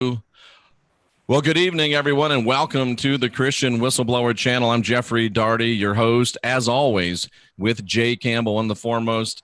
Well, good evening, everyone, and welcome to the Christian Whistleblower channel. I'm Jeffrey Daugherty, your host, as always, with Jay Campbell, one of the foremost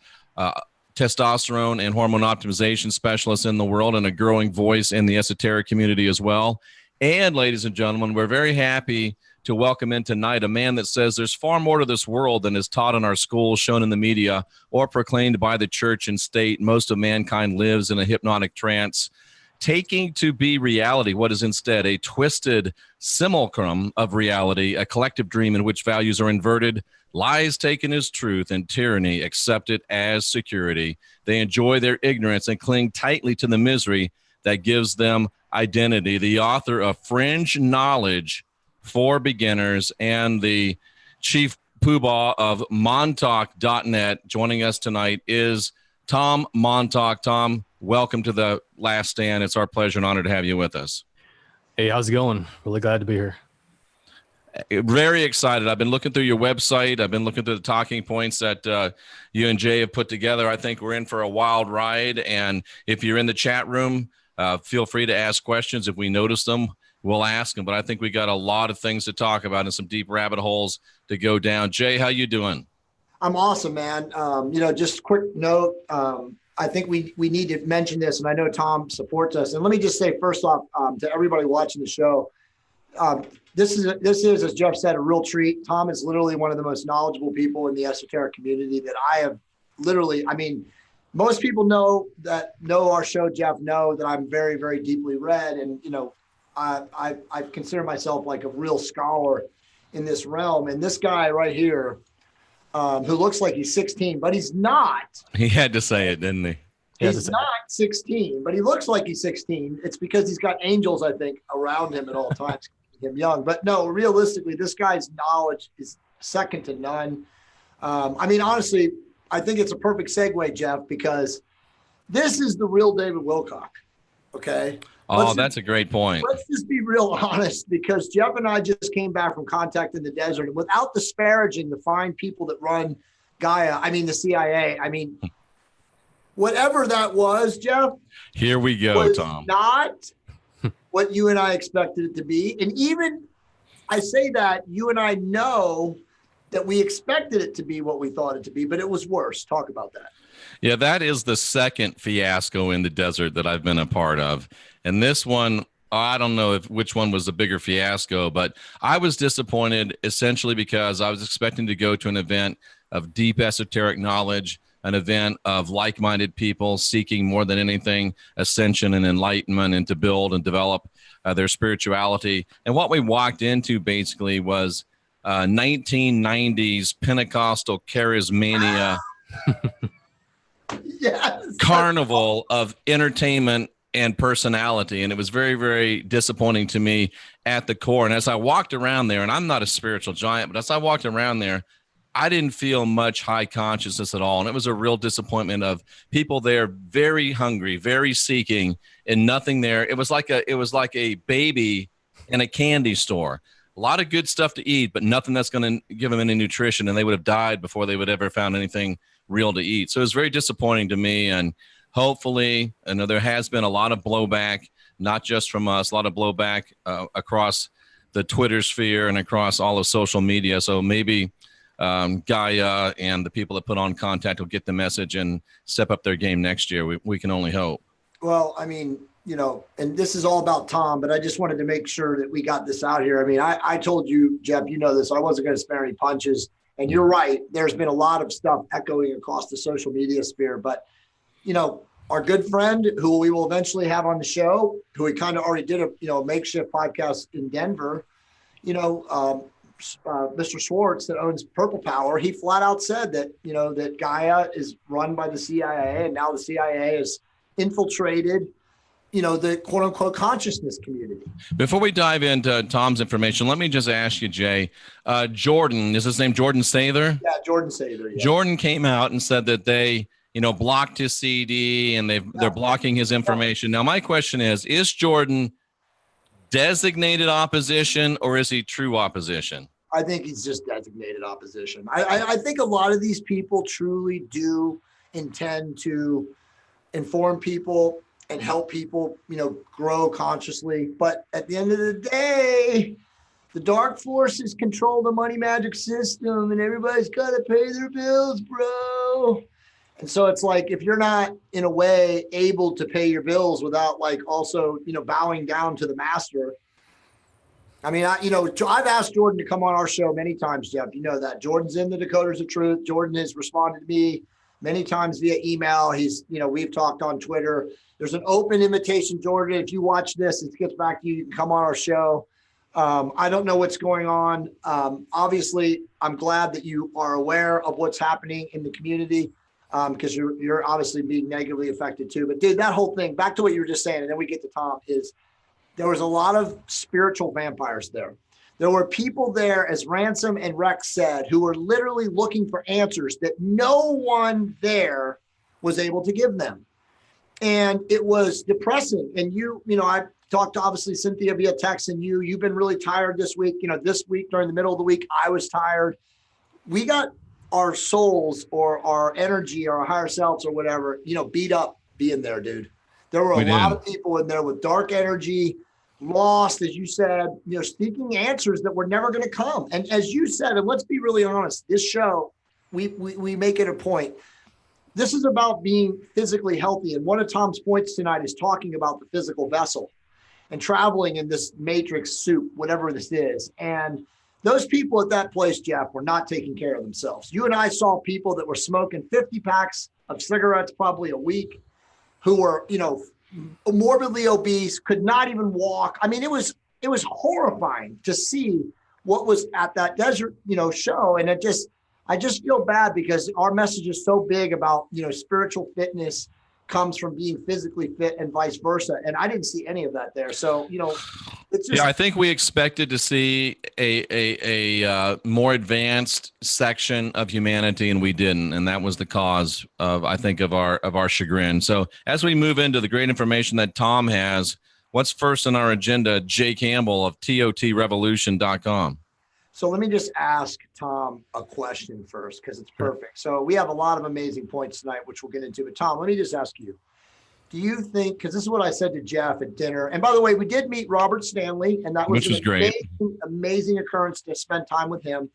testosterone and hormone optimization specialists in the world and a growing voice in the esoteric community as well. And, ladies and gentlemen, we're very happy to welcome in tonight a man that says there's far more to this world than is taught in our schools, shown in the media, or proclaimed by the church and state. Most of mankind lives in a hypnotic trance, taking to be reality what is instead a twisted simulacrum of reality, a collective dream in which values are inverted, lies taken as truth, and tyranny accepted as security. They enjoy their ignorance and cling tightly to the misery that gives them identity. The author of Fringe Knowledge for Beginners and the chief poobah of Montalk.net joining us tonight is Tom Montalk. Tom, welcome to The Last Stand. It's our pleasure and honor to have you with us. Hey, how's it going? Really glad to be here. Very excited. I've been looking through your website. I've been looking through the talking points that you and Jay have put together. I think we're in for a wild ride. And if you're in the chat room, feel free to ask questions. If we notice them, we'll ask them. But I think we got a lot of things to talk about and some deep rabbit holes to go down. Jay, how you doing? I'm awesome, man. Just a quick note. I think we need to mention this, and I know Tom supports us. And let me just say, first off, to everybody watching the show, this is, as Jeff said, a real treat. Tom is literally one of the most knowledgeable people in the esoteric community that I have literally. I mean, most people know our show, Jeff, know that I'm very, very deeply read, and I consider myself like a real scholar in this realm. And this guy right here, who looks like he's 16, but he's not. He had to say it, didn't he? He's not 16, but he looks like he's 16. It's because he's got angels, I think, around him at all times, keeping him young. But no, realistically, this guy's knowledge is second to none. Honestly, I think it's a perfect segue, Jeff, because this is the real David Wilcock, okay? That's a great point. Let's just be real honest, because Jeff and I just came back from Contact in the Desert, and without disparaging the fine people that run the CIA, whatever that was, Jeff. Here we go, Tom. Not what you and I expected it to be. And even I say that, you and I know that we expected it to be what we thought it to be, but it was worse. Talk about that. Yeah, that is the second fiasco in the desert that I've been a part of. And this one, I don't know which one was the bigger fiasco, but I was disappointed essentially because I was expecting to go to an event of deep esoteric knowledge, an event of like-minded people seeking more than anything ascension and enlightenment and to build and develop their spirituality. And what we walked into basically was 1990s Pentecostal charismania yes. carnival of entertainment and personality. And it was very, very disappointing to me at the core. And as I walked around there, and I'm not a spiritual giant, but as I walked around there, I didn't feel much high consciousness at all. And it was a real disappointment of people there, very hungry, very seeking, and nothing there. It was like a baby in a candy store. A lot of good stuff to eat, but nothing that's going to give them any nutrition. And they would have died before they would ever found anything real to eat. So it was very disappointing to me. And hopefully, I know there has been a lot of blowback, not just from us, a lot of blowback across the Twitter sphere and across all of social media. So maybe Gaia and the people that put on Contact will get the message and step up their game next year. We can only hope. Well, and this is all about Tom, but I just wanted to make sure that we got this out here. I told you, Jeff, you know this, I wasn't going to spare any punches. And you're right. There's been a lot of stuff echoing across the social media sphere. But, our good friend who we will eventually have on the show, who we kind of already did a makeshift podcast in Denver, Mr. Schwartz that owns Purple Power, he flat out said that, that Gaia is run by the CIA, and now the CIA is infiltrated, the quote unquote consciousness community. Before we dive into Tom's information, let me just ask you, Jay, Jordan, is his name Jordan Sather? Yeah, Jordan Sather. Yeah. Jordan came out and said that they, blocked his CD and they're blocking his information. Now, my question is Jordan designated opposition or is he true opposition? I think he's just designated opposition. I think a lot of these people truly do intend to inform people and help people, grow consciously. But at the end of the day, the dark forces control the money magic system, and everybody's got to pay their bills, bro. And so it's like, if you're not in a way able to pay your bills without like also, bowing down to the master. I mean, I've asked Jordan to come on our show many times, Jeff. You know that. Jordan's in the Decoders of Truth. Jordan has responded to me many times via email. We've talked on Twitter. There's an open invitation, Jordan. If you watch this, it gets back to you. You can come on our show. I don't know what's going on. Obviously, I'm glad that you are aware of what's happening in the community, because you're obviously being negatively affected too. But dude, that whole thing, back to what you were just saying, and then we get to Tom, is there was a lot of spiritual vampires there. There were people there, as Ransom and Rex said, who were literally looking for answers that no one there was able to give them. And it was depressing. And I talked to obviously Cynthia via text, and you've been really tired this week. This week during the middle of the week, I was tired. We got our souls or our energy or our higher selves or whatever, beat up being there, dude. There were a lot of people in there with dark energy, lost, as you said, seeking answers that were never going to come. And as you said, and let's be really honest, this show, we make it a point. This is about being physically healthy. And one of Tom's points tonight is talking about the physical vessel and traveling in this matrix soup, whatever this is. And those people at that place, Jeff, were not taking care of themselves. You and I saw people that were smoking 50 packs of cigarettes probably a week, who were, morbidly obese, could not even walk. I mean, it was horrifying to see what was at that desert, show. And I just feel bad, because our message is so big about, spiritual fitness comes from being physically fit and vice versa. And I didn't see any of that there. So, it's just. Yeah, I think we expected to see a more advanced section of humanity, and we didn't. And that was the cause of, I think, of our chagrin. So as we move into the great information that Tom has, what's first on our agenda? Jay Campbell of TOTRevolution.com. So let me just ask Tom a question first, because it's perfect. So we have a lot of amazing points tonight, which we'll get into. But Tom, let me just ask you, do you think, because this is what I said to Jeff at dinner, and by the way, we did meet Robert Stanley, and that was great. Amazing occurrence to spend time with him.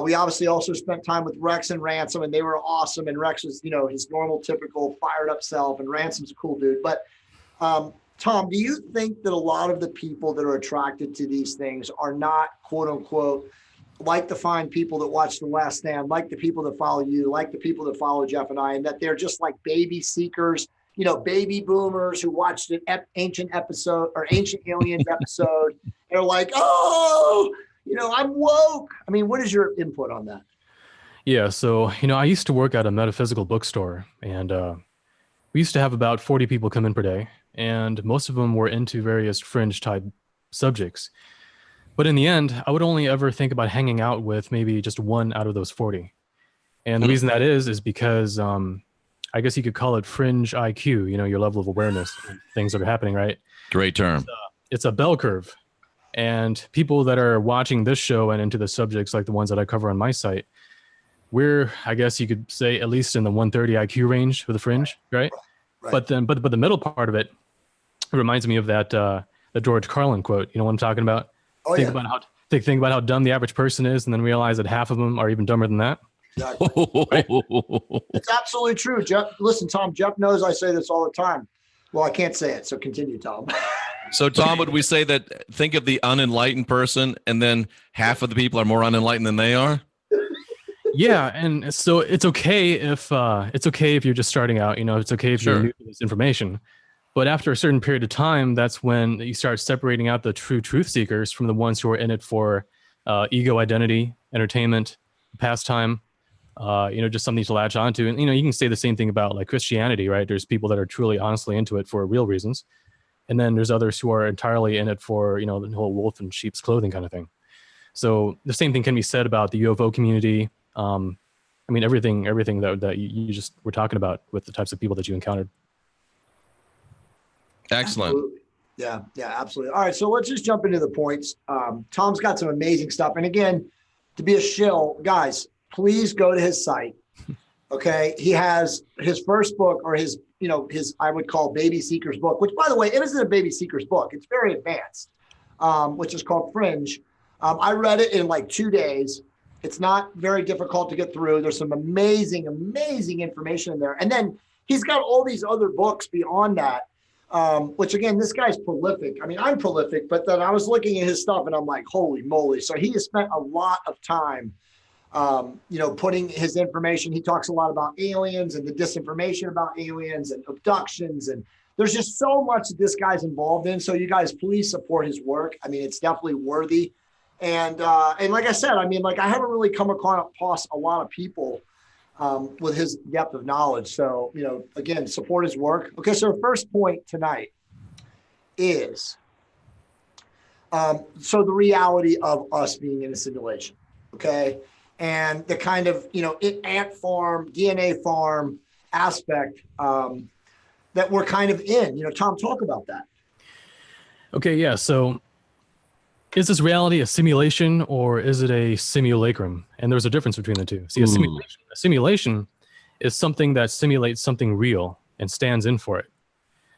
We obviously also spent time with Rex and Ransom, and they were awesome. And Rex was, his normal, typical fired up self, and Ransom's a cool dude. But Tom, do you think that a lot of the people that are attracted to these things are not, quote unquote, like the fine people that watch The Last Stand, like the people that follow you, like the people that follow Jeff and I, and that they're just like baby seekers, baby boomers who watched an ancient episode or Ancient Aliens episode? They're like, oh, I'm woke. I mean, what is your input on that? Yeah. So, I used to work at a metaphysical bookstore, and we used to have about 40 people come in per day, and most of them were into various fringe type subjects. But in the end, I would only ever think about hanging out with maybe just one out of those 40. And the reason that is because I guess you could call it fringe IQ, your level of awareness, things that are happening, right? Great term. It's a bell curve. And people that are watching this show and into the subjects like the ones that I cover on my site, we're, I guess you could say, at least in the 130 IQ range for the fringe, right? Right. But the middle part of it reminds me of that the George Carlin quote. You know what I'm talking about? Oh, think about how dumb the average person is, and then realize that half of them are even dumber than that. Exactly. Right? It's absolutely true. Jeff, listen, Tom, Jeff knows I say this all the time. Well, I can't say it, so continue, Tom. So, Tom, would we say that, think of the unenlightened person, and then half of the people are more unenlightened than they are? Yeah, and so it's okay if you're just starting out. It's okay if you're new to this information. But after a certain period of time, that's when you start separating out the true truth seekers from the ones who are in it for ego identity, entertainment, pastime, just something to latch onto. And, you can say the same thing about like Christianity, right? There's people that are truly honestly into it for real reasons. And then there's others who are entirely in it for, the whole wolf in sheep's clothing kind of thing. So the same thing can be said about the UFO community. Everything that you just were talking about with the types of people that you encountered. Excellent. Absolutely. Yeah, absolutely. All right, so let's just jump into the points. Tom's got some amazing stuff. And again, to be a shill, guys, please go to his site. Okay. He has his first book, or his his, I would call Baby Seeker's book, which, by the way, it isn't a Baby Seeker's book. It's very advanced, which is called Fringe. I read it in like 2 days. It's not very difficult to get through. There's some amazing, amazing information in there. And then he's got all these other books beyond that, which again, this guy's prolific. I mean, I'm prolific, but then I was looking at his stuff and I'm like, holy moly. So he has spent a lot of time, putting his information. He talks a lot about aliens and the disinformation about aliens and abductions. And there's just so much that this guy's involved in. So you guys, please support his work. I mean, it's definitely worthy. And like I said, I mean, like, I haven't really come across a lot of people with his depth of knowledge. So, again, support his work. Okay, so the first point tonight is, so the reality of us being in a simulation, okay? And the kind of, ant farm, DNA farm aspect that we're kind of in. Tom, talk about that. Okay, yeah, so is this reality a simulation or is it a simulacrum? And there's a difference between the two. See, a simulation is something that simulates something real and stands in for it.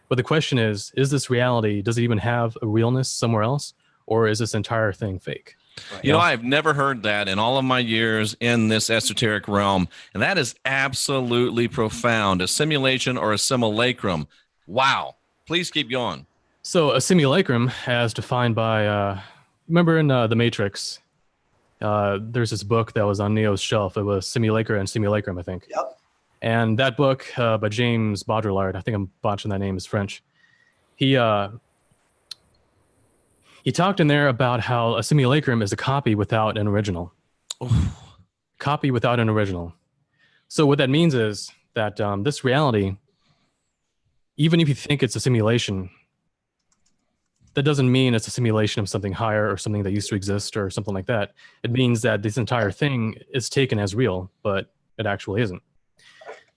But the question is this reality, does it even have a realness somewhere else? Or is this entire thing fake? Right. I've never heard that in all of my years in this esoteric realm. And that is absolutely profound. A simulation or a simulacrum. Wow. Please keep going. So a simulacrum, as defined by... remember in The Matrix, there's this book that was on Neo's shelf. It was Simulacra and Simulacrum, I think. Yep. And that book by James Baudrillard, I think I'm botching that name, is French. He talked in there about how a simulacrum is a copy without an original. Copy without an original. So what that means is that this reality, even if you think it's a simulation, that doesn't mean it's a simulation of something higher or something that used to exist or something like that. It means that this entire thing is taken as real, but it actually isn't.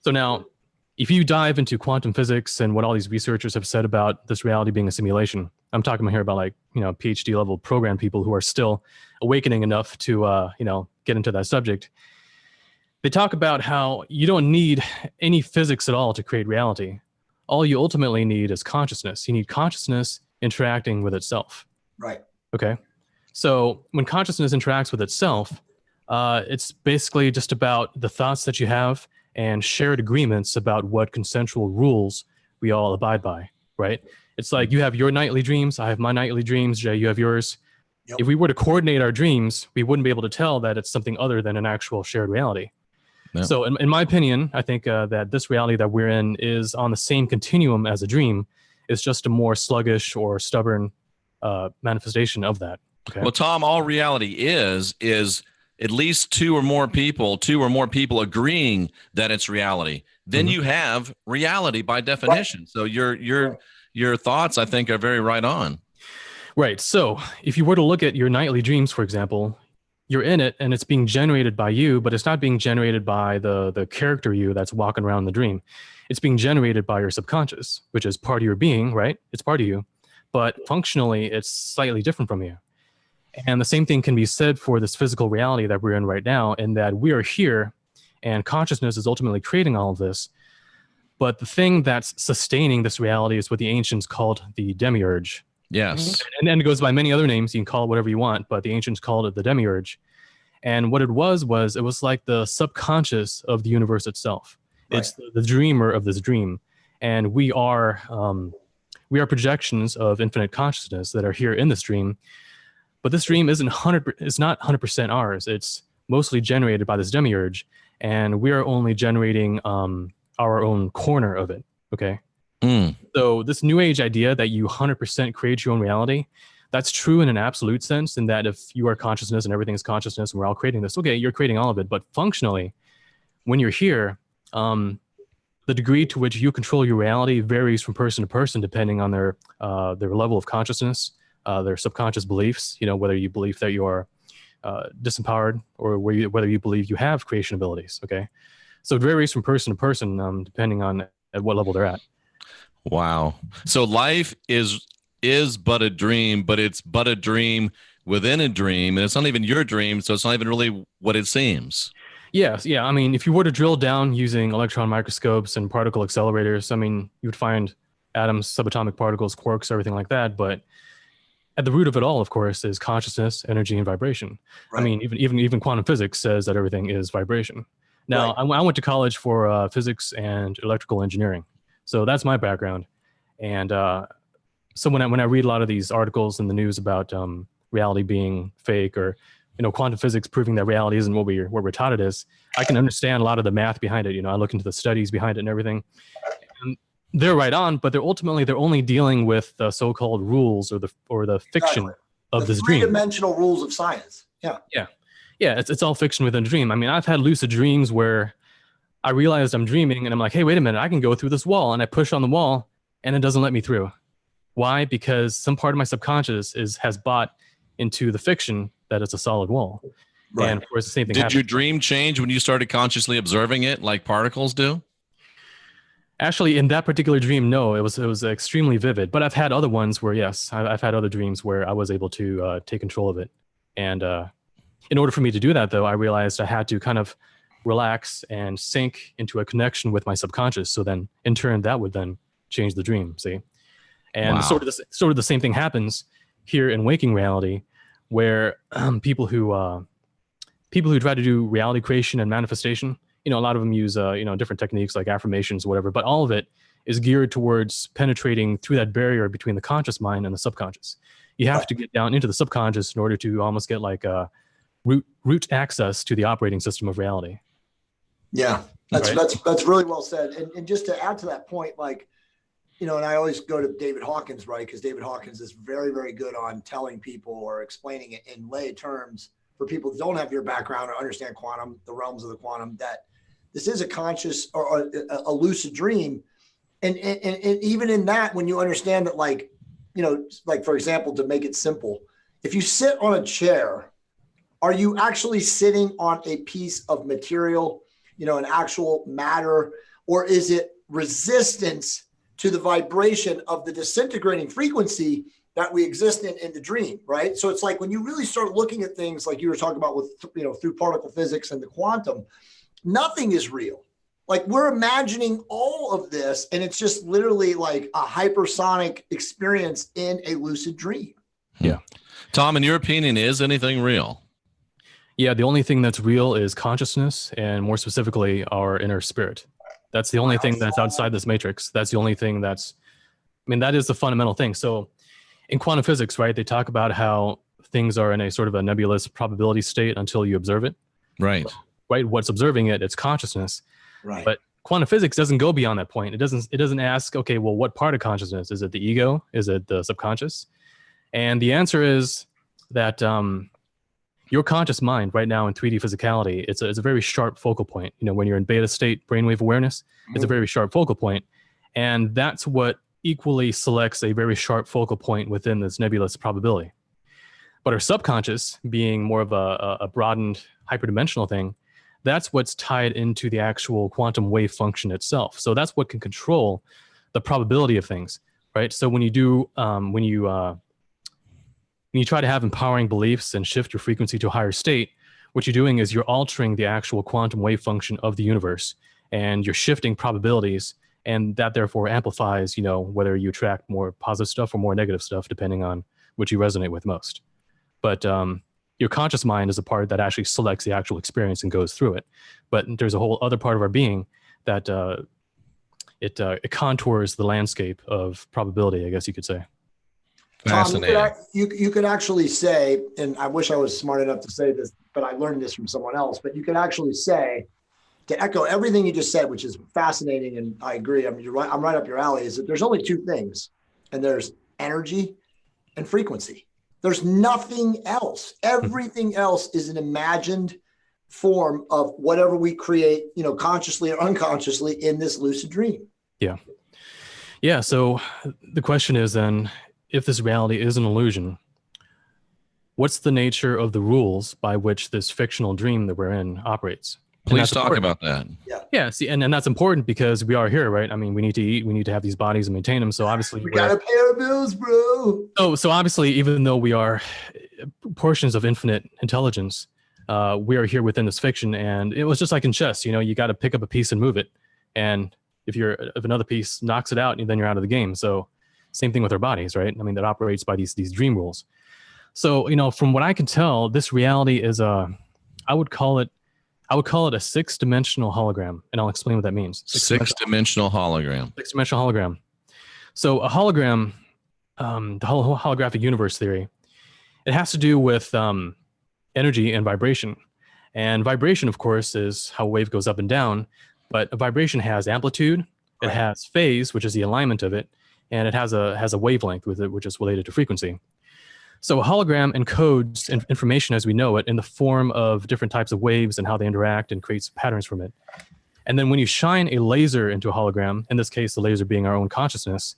So now, if you dive into quantum physics and what all these researchers have said about this reality being a simulation, I'm talking here about PhD level program people who are still awakening enough to, get into that subject. They talk about how you don't need any physics at all to create reality. All you ultimately need is consciousness. You need consciousness interacting with itself. Right. Okay. So when consciousness interacts with itself, it's basically just about the thoughts that you have and shared agreements about what consensual rules we all abide by, right? It's like you have your nightly dreams, I have my nightly dreams, Jay, you have yours. Yep. If we were to coordinate our dreams, we wouldn't be able to tell that it's something other than an actual shared reality. No. So in my opinion, I think that this reality that we're in is on the same continuum as a dream. It's just a more sluggish or stubborn manifestation of that. Okay? Well, Tom, all reality is at least two or more people agreeing that it's reality. Then you have reality by definition. Right. So your thoughts, I think, are very right on. Right. So if you were to look at your nightly dreams, for example, you're in it and it's being generated by you, but it's not being generated by the character you that's walking around the dream. It's being generated by your subconscious, which is part of your being, right? It's part of you, but functionally it's slightly different from you. And the same thing can be said for this physical reality that we're in right now, in that we are here and consciousness is ultimately creating all of this. But the thing that's sustaining this reality is what the ancients called the Demiurge. Yes. And then it goes by many other names. You can call it whatever you want, but the ancients called it the Demiurge. And what it was like the subconscious of the universe itself. Right. It's the dreamer of this dream. And we are projections of infinite consciousness that are here in this dream. But this dream is not 100% ours. It's mostly generated by this Demiurge. And we are only generating our own corner of it. Okay. So this new age idea that you 100% create your own reality, that's true in an absolute sense, in that if you are consciousness and everything is consciousness and we're all creating this, okay, you're creating all of it. But functionally, when you're here, the degree to which you control your reality varies from person to person, depending on their level of consciousness, their subconscious beliefs, whether you believe that you are disempowered or whether you believe you have creation abilities. Okay. So it varies from person to person, depending on at what level they're at. Wow. So life is but a dream, but it's but a dream within a dream. And it's not even your dream. So it's not even really what it seems. Yes, yeah. I mean, if you were to drill down using electron microscopes and particle accelerators, I mean, you would find atoms, subatomic particles, quarks, everything like that. But at the root of it all, of course, is consciousness, energy, and vibration. Right. I mean, even quantum physics says that everything is vibration. Now, right. I went to college for physics and electrical engineering, so that's my background. And so when I read a lot of these articles in the news about reality being fake, or quantum physics proving that reality isn't what we're taught it is, I can understand a lot of the math behind it. I look into the studies behind it and everything. And they're right on, but they're only dealing with the so-called rules or the fiction of this dream. Three-dimensional rules of science. Yeah. It's all fiction within a dream. I mean, I've had lucid dreams where I realized I'm dreaming and I'm like, hey, wait a minute, I can go through this wall, and I push on the wall and it doesn't let me through. Why? Because some part of my subconscious has bought into the fiction that it's a solid wall. Right. And of course, the same thing happens. Did your dream change when you started consciously observing it like particles do? Actually, in that particular dream, no, it was extremely vivid. But I've had other ones where, yes, I've had other dreams where I was able to take control of it. And in order for me to do that, though, I realized I had to kind of relax and sink into a connection with my subconscious. So then, in turn, that would then change the dream. See, and sort of the same thing happens here in waking reality, where people who try to do reality creation and manifestation, a lot of them use different techniques like affirmations or whatever, but all of it is geared towards penetrating through that barrier between the conscious mind and the subconscious. You have to get down into the subconscious in order to almost get like a root access to the operating system of reality. Yeah, that's really well said. And just to add to that point, like, and I always go to David Hawkins, right? Because David Hawkins is very, very good on telling people or explaining it in lay terms for people who don't have your background or understand quantum, the realms of the quantum, that this is a conscious or a lucid dream. And even in that, when you understand that, like, like, for example, to make it simple, if you sit on a chair, are you actually sitting on a piece of material, an actual matter, or is it resistance to the vibration of the disintegrating frequency that we exist in the dream, right? So it's like when you really start looking at things like you were talking about with, through particle physics and the quantum, nothing is real. Like, we're imagining all of this, and it's just literally like a hypersonic experience in a lucid dream. Yeah. Tom, in your opinion, is anything real? Yeah, the only thing that's real is consciousness, and more specifically, our inner spirit. That's the only thing that's outside this matrix. That's the only thing that is the fundamental thing. So in quantum physics, right, they talk about how things are in a sort of a nebulous probability state until you observe it. Right. Right. What's observing it? It's consciousness. Right. But quantum physics doesn't go beyond that point. It doesn't ask, okay, well, what part of consciousness? Is it the ego? Is it the subconscious? And the answer is that your conscious mind right now in 3D physicality, it's a very sharp focal point. When you're in beta state brainwave awareness, it's a very sharp focal point. And that's what equally selects a very sharp focal point within this nebulous probability. But our subconscious, being more of a broadened hyperdimensional thing, that's what's tied into the actual quantum wave function itself. So that's what can control the probability of things, right? So when you try to have empowering beliefs and shift your frequency to a higher state, what you're doing is you're altering the actual quantum wave function of the universe, and you're shifting probabilities, and that therefore amplifies, whether you attract more positive stuff or more negative stuff, depending on which you resonate with most. But your conscious mind is the part that actually selects the actual experience and goes through it. But there's a whole other part of our being that it contours the landscape of probability, I guess you could say. Fascinating. Tom, you could actually say, and I wish I was smart enough to say this, but I learned this from someone else, but you could actually say, to echo everything you just said, which is fascinating, and I agree, you're right, I'm right up your alley, is that there's only two things, and there's energy and frequency. There's nothing else. Everything else is an imagined form of whatever we create, consciously or unconsciously in this lucid dream. Yeah. Yeah. So the question is then, if this reality is an illusion, what's the nature of the rules by which this fictional dream that we're in operates? Please talk about that. Yeah. See, and that's important because we are here, right? I mean, we need to eat, we need to have these bodies and maintain them. So obviously we gotta pay our bills, bro. So obviously, even though we are portions of infinite intelligence, we are here within this fiction. And it was just like in chess, you got to pick up a piece and move it. And if another piece knocks it out, then you're out of the game. So same thing with our bodies, right? I mean, that operates by these dream rules. So, from what I can tell, this reality is I would call it a 6-dimensional hologram. And I'll explain what that means. Six-dimensional hologram. 6-dimensional hologram. So a hologram, the holographic universe theory, it has to do with energy and vibration. And vibration, of course, is how a wave goes up and down. But a vibration has amplitude, it has phase, which is the alignment of it, and it has a wavelength with it, which is related to frequency. So a hologram encodes information as we know it in the form of different types of waves and how they interact and creates patterns from it. And then when you shine a laser into a hologram, in this case, the laser being our own consciousness,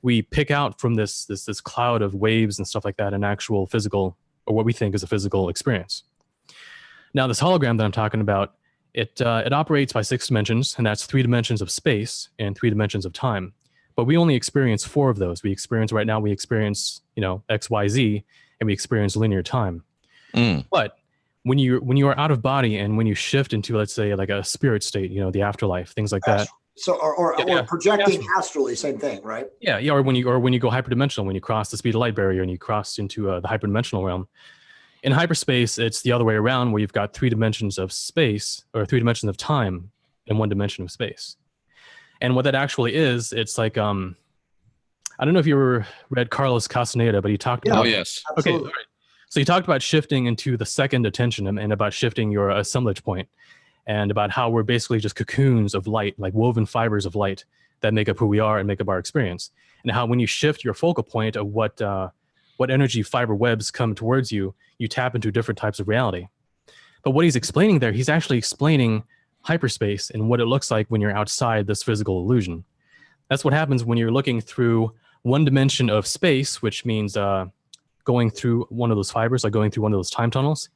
we pick out from this cloud of waves and stuff like that an actual physical, or what we think is a physical experience. Now, this hologram that I'm talking about, it operates by 6 dimensions, and that's 3 dimensions of space and 3 dimensions of time. But we only experience 4 of those. We experience X, Y, Z, and we experience linear time. But when you are out of body and when you shift into, let's say, like a spirit state, the afterlife, things like that. So, or projecting astrally, same thing, right? Yeah. Or when you go hyperdimensional, when you cross the speed of light barrier and you cross into the hyperdimensional realm. In hyperspace, it's the other way around, where you've got 3 dimensions of space, or 3 dimensions of time, and 1 dimension of space. And what that actually is, it's like, I don't know if you ever read Carlos Castaneda, but he talked about... Oh, yes. Okay, all right. So he talked about shifting into the second attention and about shifting your assemblage point, and about how we're basically just cocoons of light, like woven fibers of light that make up who we are and make up our experience. And how when you shift your focal point of what energy fiber webs come towards you, you tap into different types of reality. But what he's explaining there, he's actually explaining hyperspace and what it looks like when you're outside this physical illusion. That's what happens when you're looking through 1 dimension of space, which means going through one of those fibers, like going through one of those time tunnels,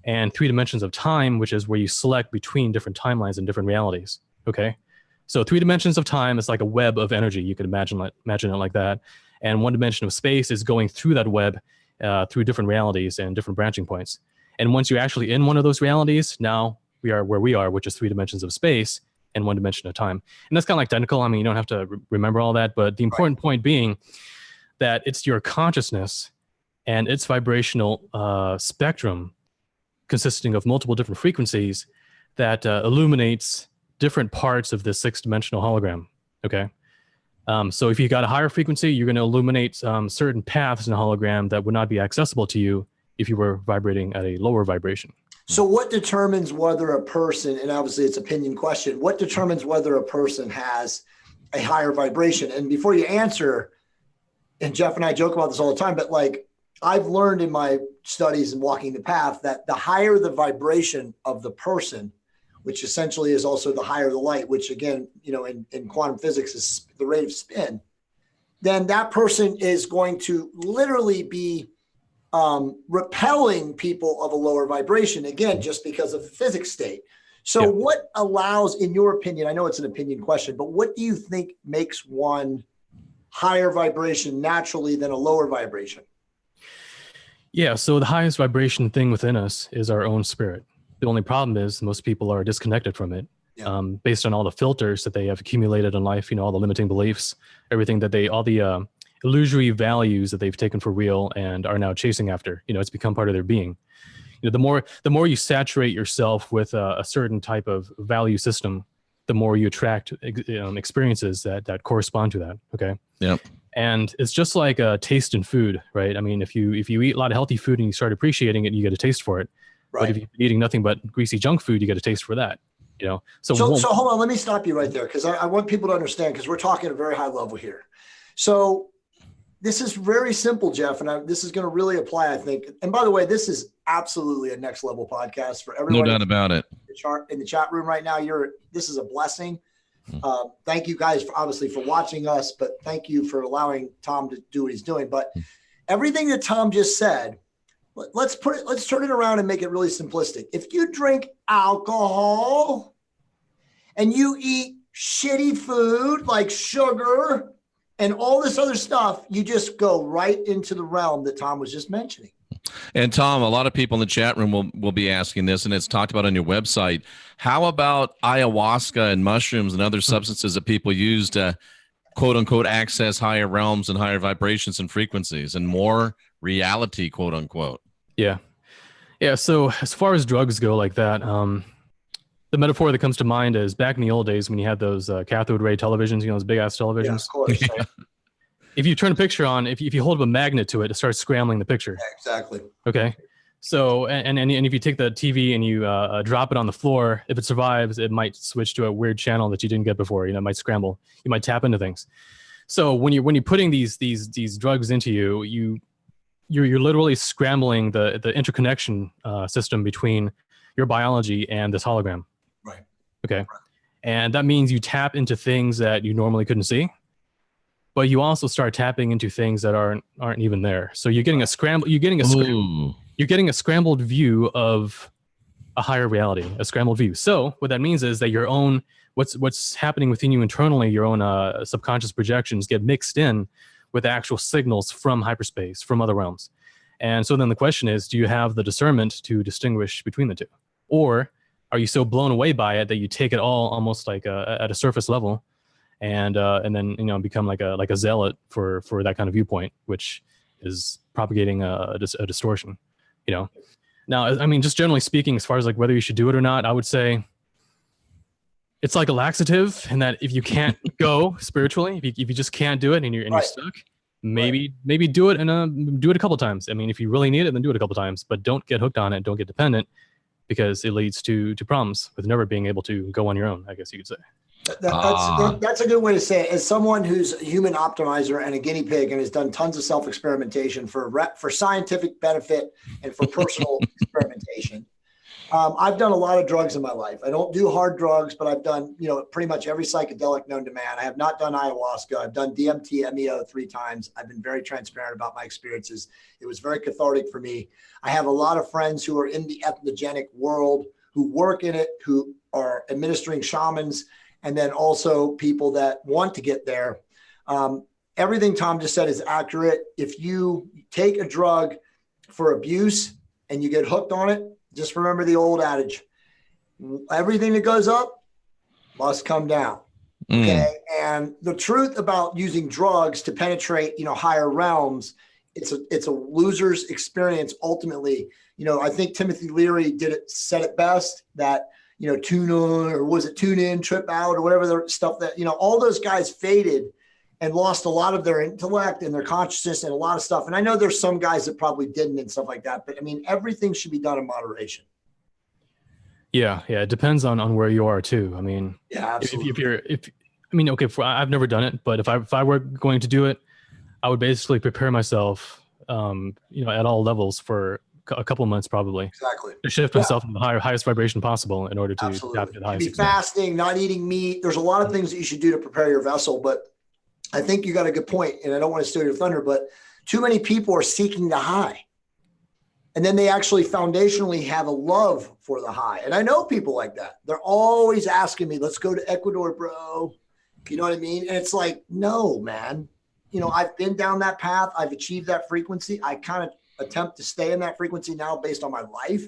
and 3 dimensions of time, which is where you select between different timelines and different realities. Okay, so 3 dimensions of time is like a web of energy. You could imagine it like that. And 1 dimension of space is going through that web through different realities and different branching points. And once you're actually in one of those realities, now we are where we are, which is 3 dimensions of space and 1 dimension of time. And that's kind of like technical. I mean, you don't have to remember all that, but the important point being that it's your consciousness and its vibrational spectrum consisting of multiple different frequencies that illuminates different parts of this 6-dimensional hologram. Okay. So if you got a higher frequency, you're going to illuminate certain paths in a hologram that would not be accessible to you if you were vibrating at a lower vibration. So what determines whether a person, and obviously it's an opinion question, what determines whether a person has a higher vibration? And before you answer, and Jeff and I joke about this all the time, but like I've learned in my studies and walking the path that the higher the vibration of the person, which essentially is also the higher the light, which again, in quantum physics is the rate of spin, then that person is going to literally be repelling people of a lower vibration, again, just because of the physics state. So what allows, in your opinion, I know it's an opinion question, but what do you think makes one higher vibration naturally than a lower vibration? Yeah, so the highest vibration thing within us is our own spirit. The only problem is most people are disconnected from it based on all the filters that they have accumulated in life, all the limiting beliefs, everything that all the illusory values that they've taken for real and are now chasing after. It's become part of their being. The more you saturate yourself with a certain type of value system, the more you attract experiences that correspond to that. Okay. Yeah. And it's just like a taste in food, right? I mean, if you eat a lot of healthy food and you start appreciating it, you get a taste for it. Right. But if you're eating nothing but greasy junk food, you get a taste for that. So hold on, let me stop you right there, because I want people to understand, because we're talking at a very high level here. So this is very simple, Jeff, and this is going to really apply, I think. And by the way, this is absolutely a next level podcast for everyone. No doubt about it. In the chat room right now, this is a blessing. Thank you guys obviously for watching us, but thank you for allowing Tom to do what he's doing. But everything that Tom just said, let's turn it around and make it really simplistic. If you drink alcohol and you eat shitty food like sugar and all this other stuff, you just go right into the realm that Tom was just mentioning. And Tom, a lot of people in the chat room will be asking this, and it's talked about on your website. How about ayahuasca and mushrooms and other substances that people use to quote unquote access higher realms and higher vibrations and frequencies and more reality, quote unquote? Yeah. Yeah. So as far as drugs go like that, the metaphor that comes to mind is back in the old days when you had those cathode ray televisions, those big ass televisions. Yeah, of course. If you turn a picture on, if you hold up a magnet to it, it starts scrambling the picture. Yeah, exactly. Okay. So, and if you take the TV and you drop it on the floor, if it survives, it might switch to a weird channel that you didn't get before. It might scramble. You might tap into things. So when you're putting these drugs into you're literally scrambling the interconnection system between your biology and this hologram. Right. Okay. Right. And that means you tap into things that you normally couldn't see, but you also start tapping into things that aren't even there. So you're getting a scramble. You're getting a scrambled view of a higher reality, a scrambled view. So what that means is that your own what's happening within you internally, your own subconscious projections get mixed in with actual signals from hyperspace, from other realms. And so then the question is, do you have the discernment to distinguish between the two? Or are you so blown away by it that you take it all almost like at a surface level and then become like a zealot for that kind of viewpoint, which is propagating a distortion, Now, I mean, just generally speaking, as far as like whether you should do it or not, I would say it's like a laxative, in that if you can't go spiritually, if you just can't do it and you're stuck, maybe do it and do it a couple times. I mean, if you really need it, then do it a couple times, but don't get hooked on it. Don't get dependent, because it leads to problems with never being able to go on your own, I guess you could say. That's a good way to say it. As someone who's a human optimizer and a guinea pig and has done tons of self-experimentation for scientific benefit and for personal experimentation, I've done a lot of drugs in my life. I don't do hard drugs, but I've done, pretty much every psychedelic known to man. I have not done ayahuasca. I've done DMT, MEO 3 times. I've been very transparent about my experiences. It was very cathartic for me. I have a lot of friends who are in the ethnogenic world, who work in it, who are administering shamans, and then also people that want to get there. Everything Tom just said is accurate. If you take a drug for abuse and you get hooked on it, just remember the old adage, everything that goes up must come down. Okay. And the truth about using drugs to penetrate, higher realms, it's a loser's experience. Ultimately, I think Timothy Leary said it best, that, tune on, or was it tune in, trip out, or whatever the stuff that, all those guys faded and lost a lot of their intellect and their consciousness and a lot of stuff. And I know there's some guys that probably didn't and stuff like that, but I mean, everything should be done in moderation. Yeah. It depends on where you are too. I mean, yeah, absolutely. I've never done it, but if I were going to do it, I would basically prepare myself, at all levels for a couple of months, probably. Exactly. To shift myself to the highest vibration possible in order to tap into the highest. Be fasting, not eating meat. There's a lot of things that you should do to prepare your vessel, but I think you got a good point, and I don't want to steal your thunder, but too many people are seeking the high. And then they actually foundationally have a love for the high. And I know people like that. They're always asking me, let's go to Ecuador, bro. You know what I mean? And it's like, no, man. I've been down that path. I've achieved that frequency. I kind of attempt to stay in that frequency now based on my life.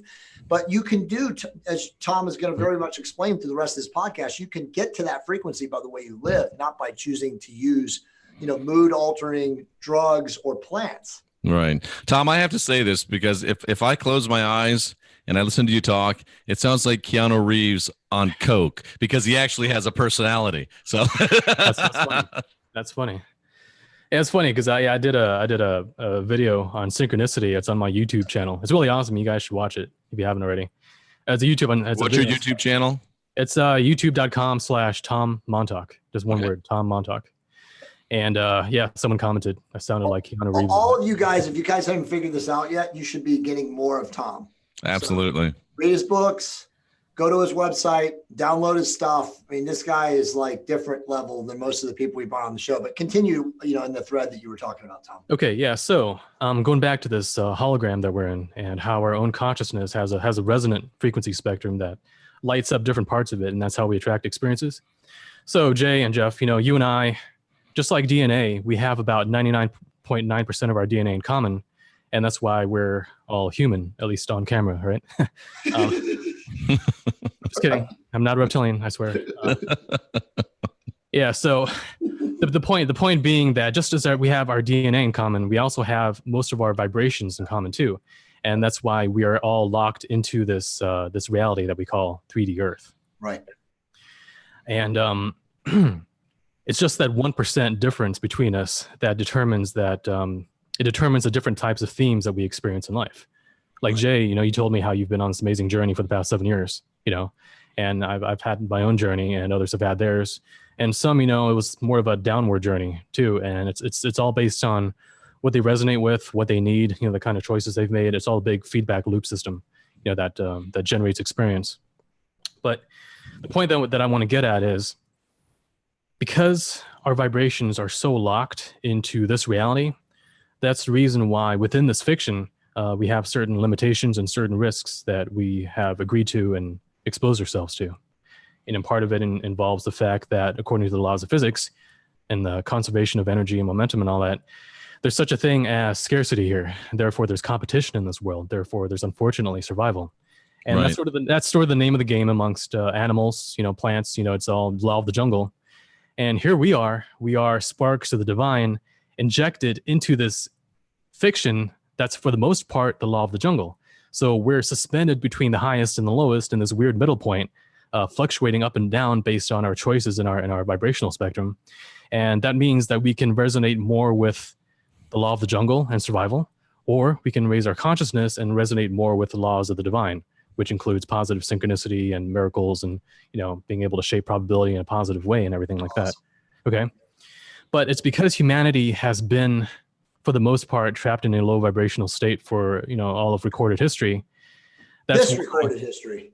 But you can do, as Tom is going to very much explain through the rest of this podcast, you can get to that frequency by the way you live, not by choosing to use, mood altering drugs or plants. Right. Tom, I have to say this because if I close my eyes and I listen to you talk, it sounds like Keanu Reeves on coke, because he actually has a personality. So That's funny. Yeah, it's funny because I did a video on synchronicity. It's on my YouTube channel. It's really awesome. You guys should watch it if you haven't already. It's a YouTube. What's your YouTube channel? It's youtube.com/Tom Montalk. Just one word, Tom Montalk. And someone commented I sounded like Keanu Reeves. All of you guys, if you guys haven't figured this out yet, you should be getting more of Tom. Absolutely. So, read his books, go to his website, download his stuff. I mean, this guy is like different level than most of the people we brought on the show. But continue, in the thread that you were talking about, Tom. Okay, yeah. So going back to this hologram that we're in, and how our own consciousness has a resonant frequency spectrum that lights up different parts of it, and that's how we attract experiences. So Jay and Jeff, you and I, just like DNA, we have about 99.9% of our DNA in common. and that's why we're all human, at least on camera, right? Just kidding. I'm not a reptilian, I swear. Yeah. So the point being that just as we have our DNA in common, we also have most of our vibrations in common too, and that's why we are all locked into this this reality that we call 3D Earth. Right. And it's just that 1% difference between us that determines that it determines the different types of themes that we experience in life. Like Jay, you told me how you've been on this amazing journey for the past 7 years, and I've had my own journey, and others have had theirs. And some, it was more of a downward journey too. And it's all based on what they resonate with, what they need, the kind of choices they've made. It's all a big feedback loop system, that generates experience. But the point that I want to get at is, because our vibrations are so locked into this reality, that's the reason why within this fiction, we have certain limitations and certain risks that we have agreed to and expose ourselves to. And part of it involves the fact that, according to the laws of physics and the conservation of energy and momentum and all that, there's such a thing as scarcity here. Therefore, there's competition in this world. Therefore, there's unfortunately survival. And that's sort of the name of the game amongst animals, plants. It's all law of the jungle. And here we are sparks of the divine injected into this fiction that's, for the most part, the law of the jungle. So we're suspended between the highest and the lowest in this weird middle point, fluctuating up and down based on our choices in our vibrational spectrum. And that means that we can resonate more with the law of the jungle and survival, or we can raise our consciousness and resonate more with the laws of the divine, which includes positive synchronicity and miracles and, being able to shape probability in a positive way and everything like that. Okay. But it's because humanity has been, for the most part, trapped in a low vibrational state for, all of recorded history. This recorded history.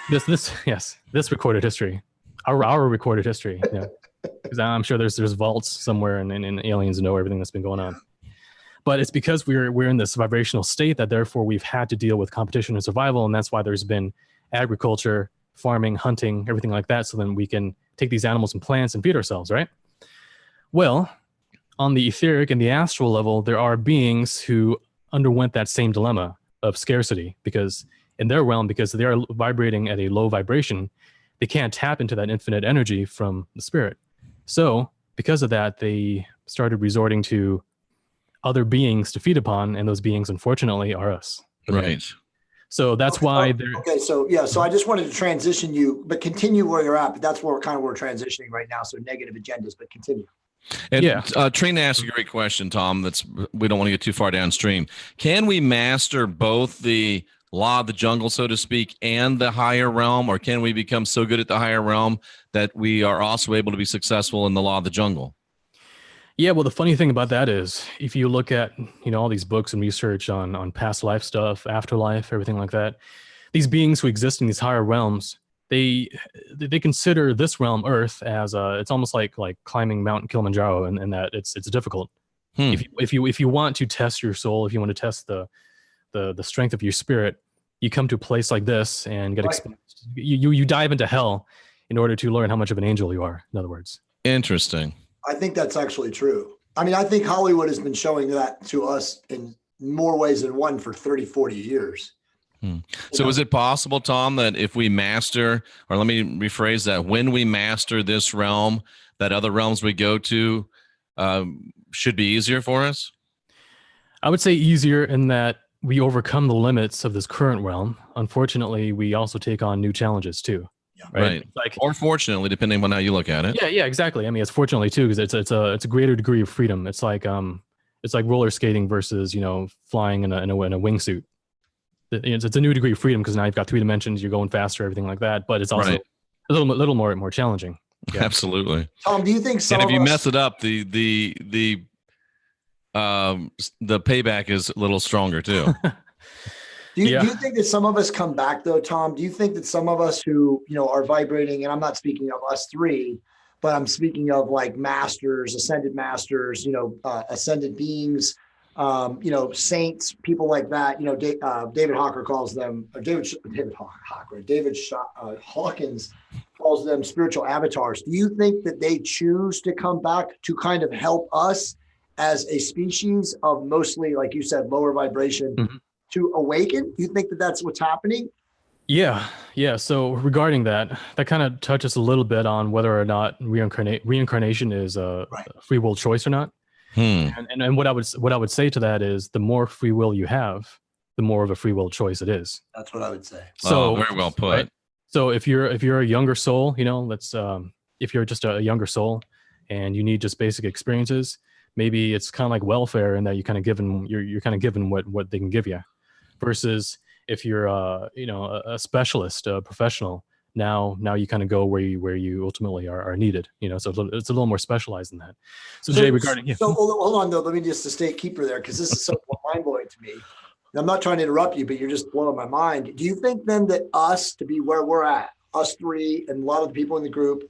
This recorded history, our recorded history. Yeah. Because I'm sure there's vaults somewhere and aliens know everything that's been going on. But it's because we're in this vibrational state that therefore we've had to deal with competition and survival, and that's why there's been agriculture, farming, hunting, everything like that, so then we can take these animals and plants and feed ourselves, right? Well, on the etheric and the astral level, there are beings who underwent that same dilemma of scarcity, because in their realm, because they are vibrating at a low vibration, they can't tap into that infinite energy from the spirit. So because of that, they started resorting to other beings to feed upon, and those beings, unfortunately, are us. Right. So that's why they're... Okay, so yeah, so I just wanted to transition you, but continue where you're at, but that's where we're transitioning right now, so negative agendas, but continue. And Trina asked a great question, Tom, we don't want to get too far downstream. Can we master both the law of the jungle, so to speak, and the higher realm, or can we become so good at the higher realm that we are also able to be successful in the law of the jungle? Yeah, well, the funny thing about that is, if you look at, all these books and research on past life stuff, afterlife, everything like that, these beings who exist in these higher realms, they consider this realm, Earth, as it's almost like climbing Mount Kilimanjaro, and that it's difficult. If you want to test your soul, if you want to test the strength of your spirit, you come to a place like this and get exposed. You dive into hell in order to learn how much of an angel you are, in other words. Interesting. I think that's actually true. I mean, I think Hollywood has been showing that to us in more ways than one for 30, 40 years. So is it possible, Tom, that if we master, or let me rephrase that, when we master this realm, that other realms we go to should be easier for us? I would say easier in that we overcome the limits of this current realm. Unfortunately, we also take on new challenges too. Right. Or fortunately, depending on how you look at it. Yeah, exactly. I mean, it's fortunately too, because it's a greater degree of freedom. It's like roller skating versus flying in a wingsuit. It's a new degree of freedom because now you've got 3 dimensions, you're going faster, everything like that. But it's also a little more challenging. Yeah. Absolutely. Tom, do you think and if you mess it up, the payback is a little stronger too. Do you think that some of us come back though, Tom? Do you think that some of us who, are vibrating, and I'm not speaking of us 3, but I'm speaking of like masters, ascended masters, ascended beings, saints, people like that, David Hawker calls them, David Hawkins calls them spiritual avatars. Do you think that they choose to come back to kind of help us as a species of mostly, like you said, lower vibration to awaken? Do you think that that's what's happening? Yeah. So regarding that kind of touches a little bit on whether or not reincarnation is a free will choice or not. And what I would say to that is, the more free will you have, the more of a free will choice it is. That's what I would say. So very well put. Right? So if you're a younger soul, if you're just a younger soul and you need just basic experiences, maybe it's kind of like welfare in that you're kind of given what they can give you, versus if you're a specialist, a professional, now you kind of go where you ultimately are needed, so it's a little more specialized than that. So Jay, regarding so hold on though, let me just stay keeper there, because this is so mind-blowing to me. And I'm not trying to interrupt you, but you're just blowing my mind. Do you think then that us to be where we're at, us three and a lot of the people in the group,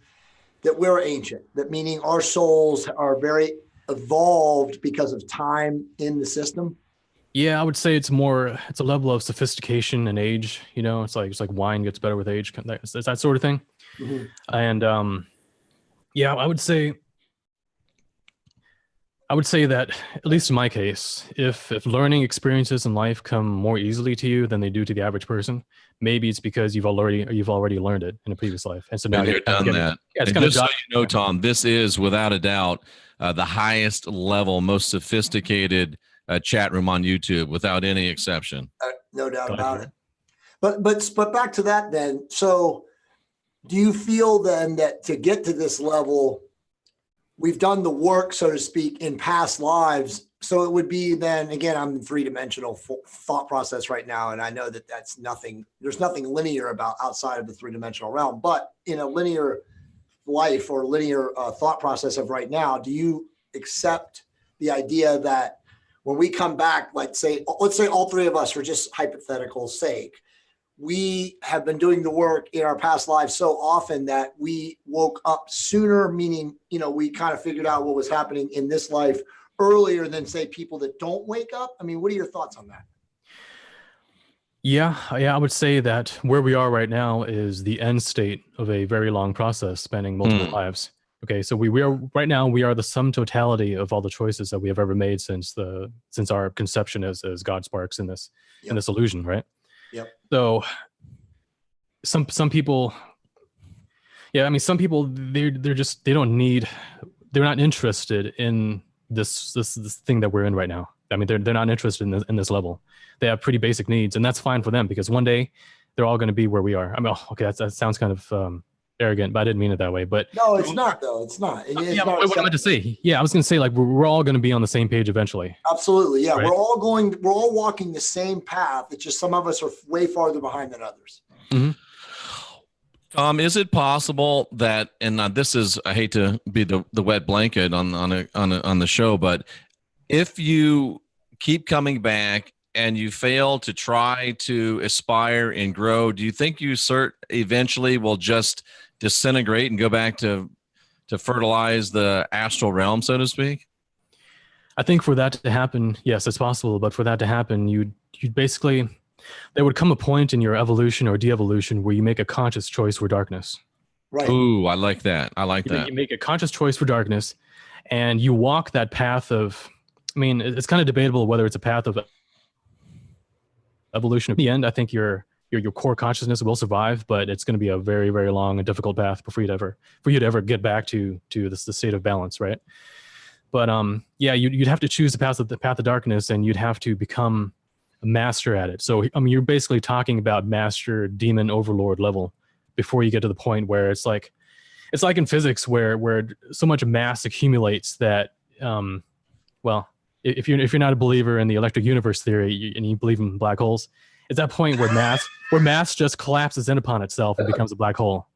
that we're ancient, that meaning our souls are very evolved because of time in the system? Yeah, I would say it's a level of sophistication and age. It's like wine gets better with age. It's that sort of thing. And yeah, I would say that, at least in my case, if learning experiences in life come more easily to you than they do to the average person, maybe it's because you've already learned it in a previous life, and so now you've done that. Yeah, it's and just so you know, Tom, this is without a doubt the highest level, most sophisticated chat room on YouTube, without any exception. No doubt about it. But back to that then. So do you feel then that to get to this level, we've done the work, so to speak, in past lives? So it would be then, again, I'm in three-dimensional thought process right now, and I know that there's nothing linear about outside of the three-dimensional realm, but in a linear life or linear thought process of right now, do you accept the idea that when we come back, let's say all three of us, for just hypothetical sake, we have been doing the work in our past lives so often that we woke up sooner, meaning, we kind of figured out what was happening in this life earlier than, say, people that don't wake up? I mean, what are your thoughts on that? Yeah, I would say that where we are right now is the end state of a very long process spanning multiple lives. Okay, so we are right now, we are the sum totality of all the choices that we have ever made since our conception as God sparks in this illusion, right? Yep. So some people, some people, they're not interested in this thing that we're in right now. I mean, they're not interested in this level. They have pretty basic needs, and that's fine for them, because one day they're all going to be where we are. I mean, okay, that sounds kind of arrogant, but I didn't mean it that way. But no, it's not though. It's not. What I meant to say. Yeah, I was going to say, like, we're all going to be on the same page eventually. Absolutely. Yeah. Right? We're all walking the same path. It's just some of us are way farther behind than others. Is it possible that, and this is, I hate to be the wet blanket on the show, but if you keep coming back and you fail to try to aspire and grow, do you think you eventually will just disintegrate and go back to fertilize the astral realm, so to speak? I think for that to happen, yes, it's possible. But for that to happen, you'd basically, there would come a point in your evolution or de-evolution where you make a conscious choice for darkness. Right. Ooh, I like that. You make a conscious choice for darkness, and you walk that path of, I mean, it's kind of debatable whether it's a path of evolution. In the end, I think your core consciousness will survive, but it's going to be a very, very long and difficult path for you to ever get back to the state of balance, right? But you'd have to choose the path of darkness, and you'd have to become a master at it. So I mean, you're basically talking about master demon overlord level before you get to the point where it's like in physics where so much mass accumulates that if you're not a believer in the electric universe theory and you believe in black holes, it's that point where mass just collapses in upon itself and becomes a black hole.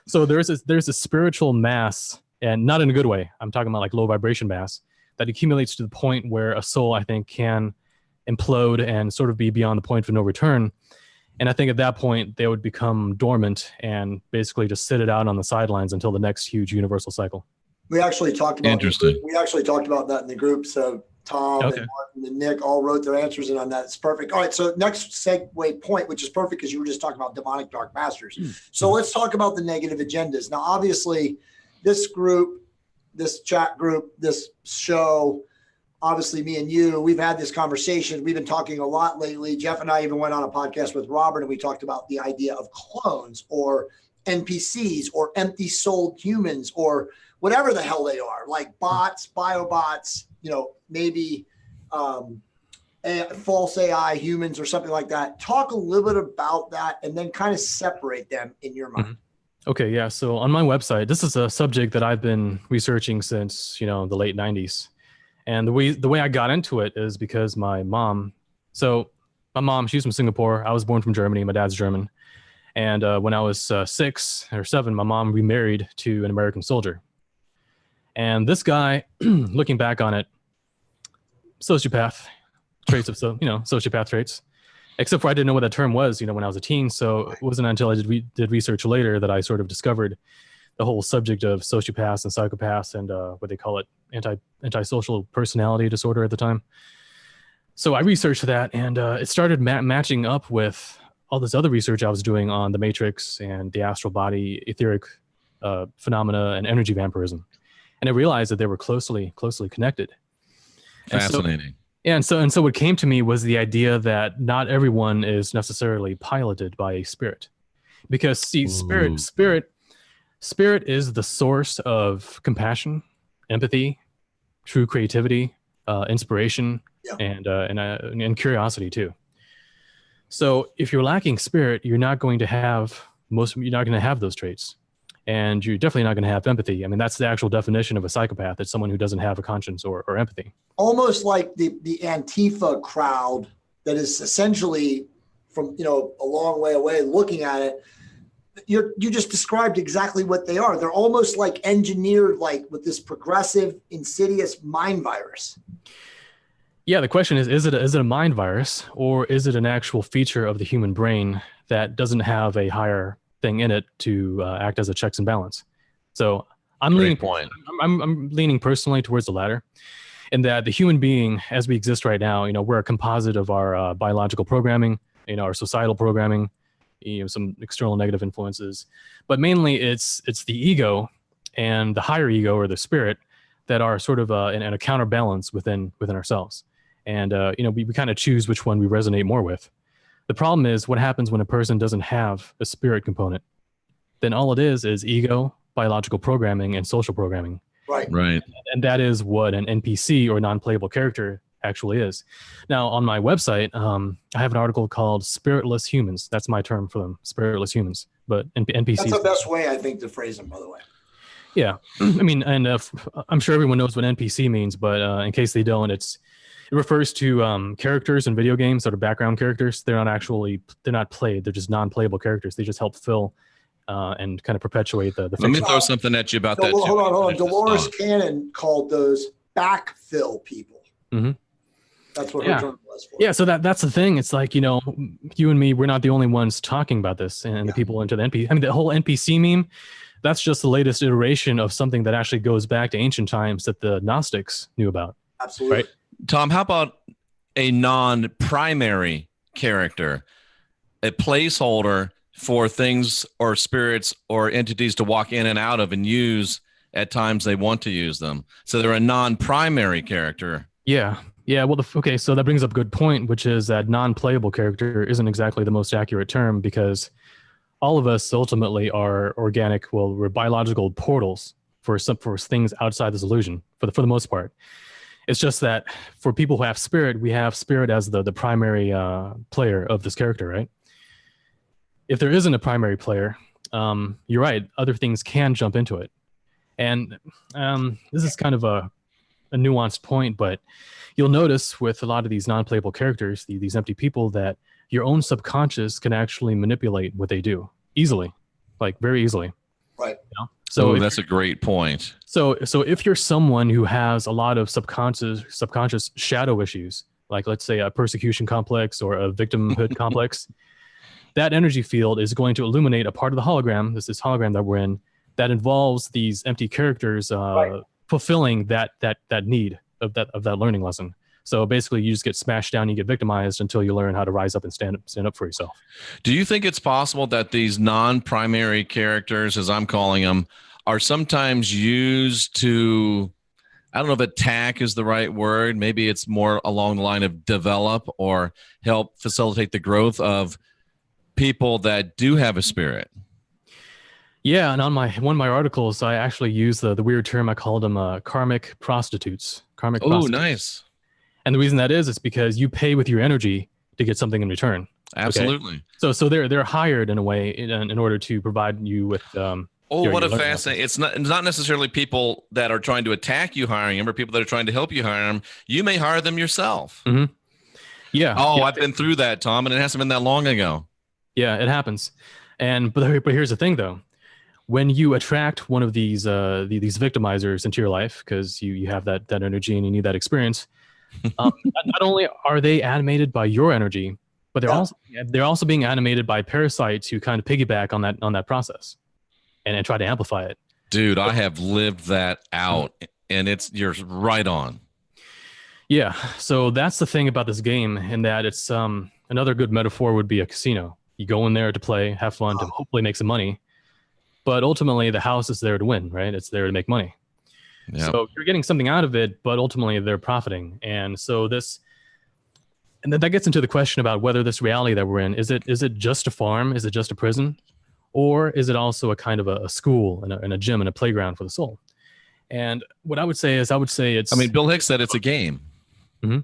So there's a spiritual mass, and not in a good way. I'm talking about like low vibration mass that accumulates to the point where a soul, I think, can implode and sort of be beyond the point of no return. And I think at that point they would become dormant and basically just sit it out on the sidelines until the next huge universal cycle. We actually talked about Interesting. We actually talked about that in the group. So Tom and Martin and Nick all wrote their answers in on that. It's perfect. All right. So next segue point, which is perfect because you were just talking about demonic dark masters. So let's talk about the negative agendas. Now, obviously, this group, this chat group, this show, obviously me and you, we've had this conversation. We've been talking a lot lately. Jeff and I even went on a podcast with Robert, and we talked about the idea of clones or NPCs or empty souled humans or whatever the hell they are, like bots, biobots, maybe false AI humans or something like that. Talk a little bit about that and then kind of separate them in your mind. Okay, yeah. So on my website, this is a subject that I've been researching since, the late 90s. And the way I got into it is because my mom, she's from Singapore. I was born from Germany. My dad's German. And when I was 6 or 7, my mom remarried to an American soldier. And this guy, looking back on it, sociopath traits of, sociopath traits, except for I didn't know what that term was, when I was a teen. So it wasn't until I did research later that I sort of discovered the whole subject of sociopaths and psychopaths and what they call it, antisocial personality disorder at the time. So I researched that, and it started matching up with all this other research I was doing on the matrix and the astral body, etheric phenomena, and energy vampirism. And I realized that they were closely connected. Fascinating. And so what came to me was the idea that not everyone is necessarily piloted by a spirit, because see, spirit is the source of compassion, empathy, true creativity, inspiration, and curiosity too. So if you're lacking spirit, you're not going to have those traits. And you're definitely not going to have empathy. I mean, that's the actual definition of a psychopath. It's someone who doesn't have a conscience or empathy. Almost like the Antifa crowd that is essentially from, a long way away looking at it. You just described exactly what they are. They're almost like engineered, like with this progressive, insidious mind virus. Yeah, the question is it a mind virus, or is it an actual feature of the human brain that doesn't have a higher thing in it to act as a checks and balance? So I'm leaning personally towards the latter, in that the human being, as we exist right now, we're a composite of our biological programming, our societal programming, some external negative influences, but mainly it's the ego and the higher ego or the spirit that are sort of in a counterbalance within ourselves. And we kind of choose which one we resonate more with. The problem is what happens when a person doesn't have a spirit component. Then all it is ego, biological programming, and social programming. Right. And that is what an NPC or non-playable character actually is. Now, on my website, I have an article called Spiritless Humans. That's my term for them, spiritless humans. But NPCs. That's the best way, I think, to phrase them, by the way. Yeah. I mean, and I'm sure everyone knows what NPC means, but in case they don't, it refers to characters in video games that are background characters. They're not played. They're just non-playable characters. They just help fill and kind of perpetuate the Let me throw something at you about that. Hold on. Dolores Cannon called those backfill people. Mm-hmm. That's what her term was for. Yeah, so that's the thing. It's like, you and me, we're not the only ones talking about this, and the people into the NPC. I mean, the whole NPC meme, that's just the latest iteration of something that actually goes back to ancient times that the Gnostics knew about. Absolutely. Right? Tom, how about a non-primary character, a placeholder for things or spirits or entities to walk in and out of and use at times they want to use them? So they're a non-primary character. Yeah. Well, okay. So that brings up a good point, which is that non-playable character isn't exactly the most accurate term, because all of us ultimately are organic. Well, we're biological portals for things outside this illusion for the most part. It's just that for people who have spirit, we have spirit as the primary player of this character, right? If there isn't a primary player, you're right. Other things can jump into it. And this is kind of a nuanced point, but you'll notice with a lot of these non-playable characters, these empty people, that your own subconscious can actually manipulate what they do easily, like very easily. Right. So that's a great point. So if you're someone who has a lot of subconscious shadow issues, like let's say a persecution complex or a victimhood complex, that energy field is going to illuminate a part of the hologram, this hologram that we're in, that involves these empty characters fulfilling that need of that learning lesson. So basically, you just get smashed down, you get victimized until you learn how to rise up and stand up for yourself. Do you think it's possible that these non-primary characters, as I'm calling them, are sometimes used to I don't know if attack is the right word. Maybe it's more along the line of develop or help facilitate the growth of people that do have a spirit. Yeah, and on one of my articles, I actually use the weird term. I called them karmic prostitutes. Karmic prostitutes. Nice. And the reason that is because you pay with your energy to get something in return. Absolutely. Okay? So they're hired in a way in order to provide you with. What a fascinating! It's not necessarily people that are trying to attack you hiring them, or people that are trying to help you hire them. You may hire them yourself. Mm-hmm. Yeah. Oh, I've been through that, Tom, and it hasn't been that long ago. Yeah, it happens. But here's the thing, though. When you attract one of these victimizers into your life, because you have that energy and you need that experience, not only are they animated by your energy, but they're also being animated by parasites who kind of piggyback on that process and try to amplify it. Dude, I have lived that out, and you're right on. Yeah, so that's the thing about this game, in that it's another good metaphor would be a casino. You go in there to play, have fun, to hopefully make some money. But ultimately, the house is there to win, right? It's there to make money. Yep. So you're getting something out of it, but ultimately they're profiting. And so and that gets into the question about whether this reality that we're in, is it just a farm? Is it just a prison? Or is it also a kind of a school and a gym and a playground for the soul? And what I would say it's... I mean, Bill Hicks said it's a game. Mm-hmm.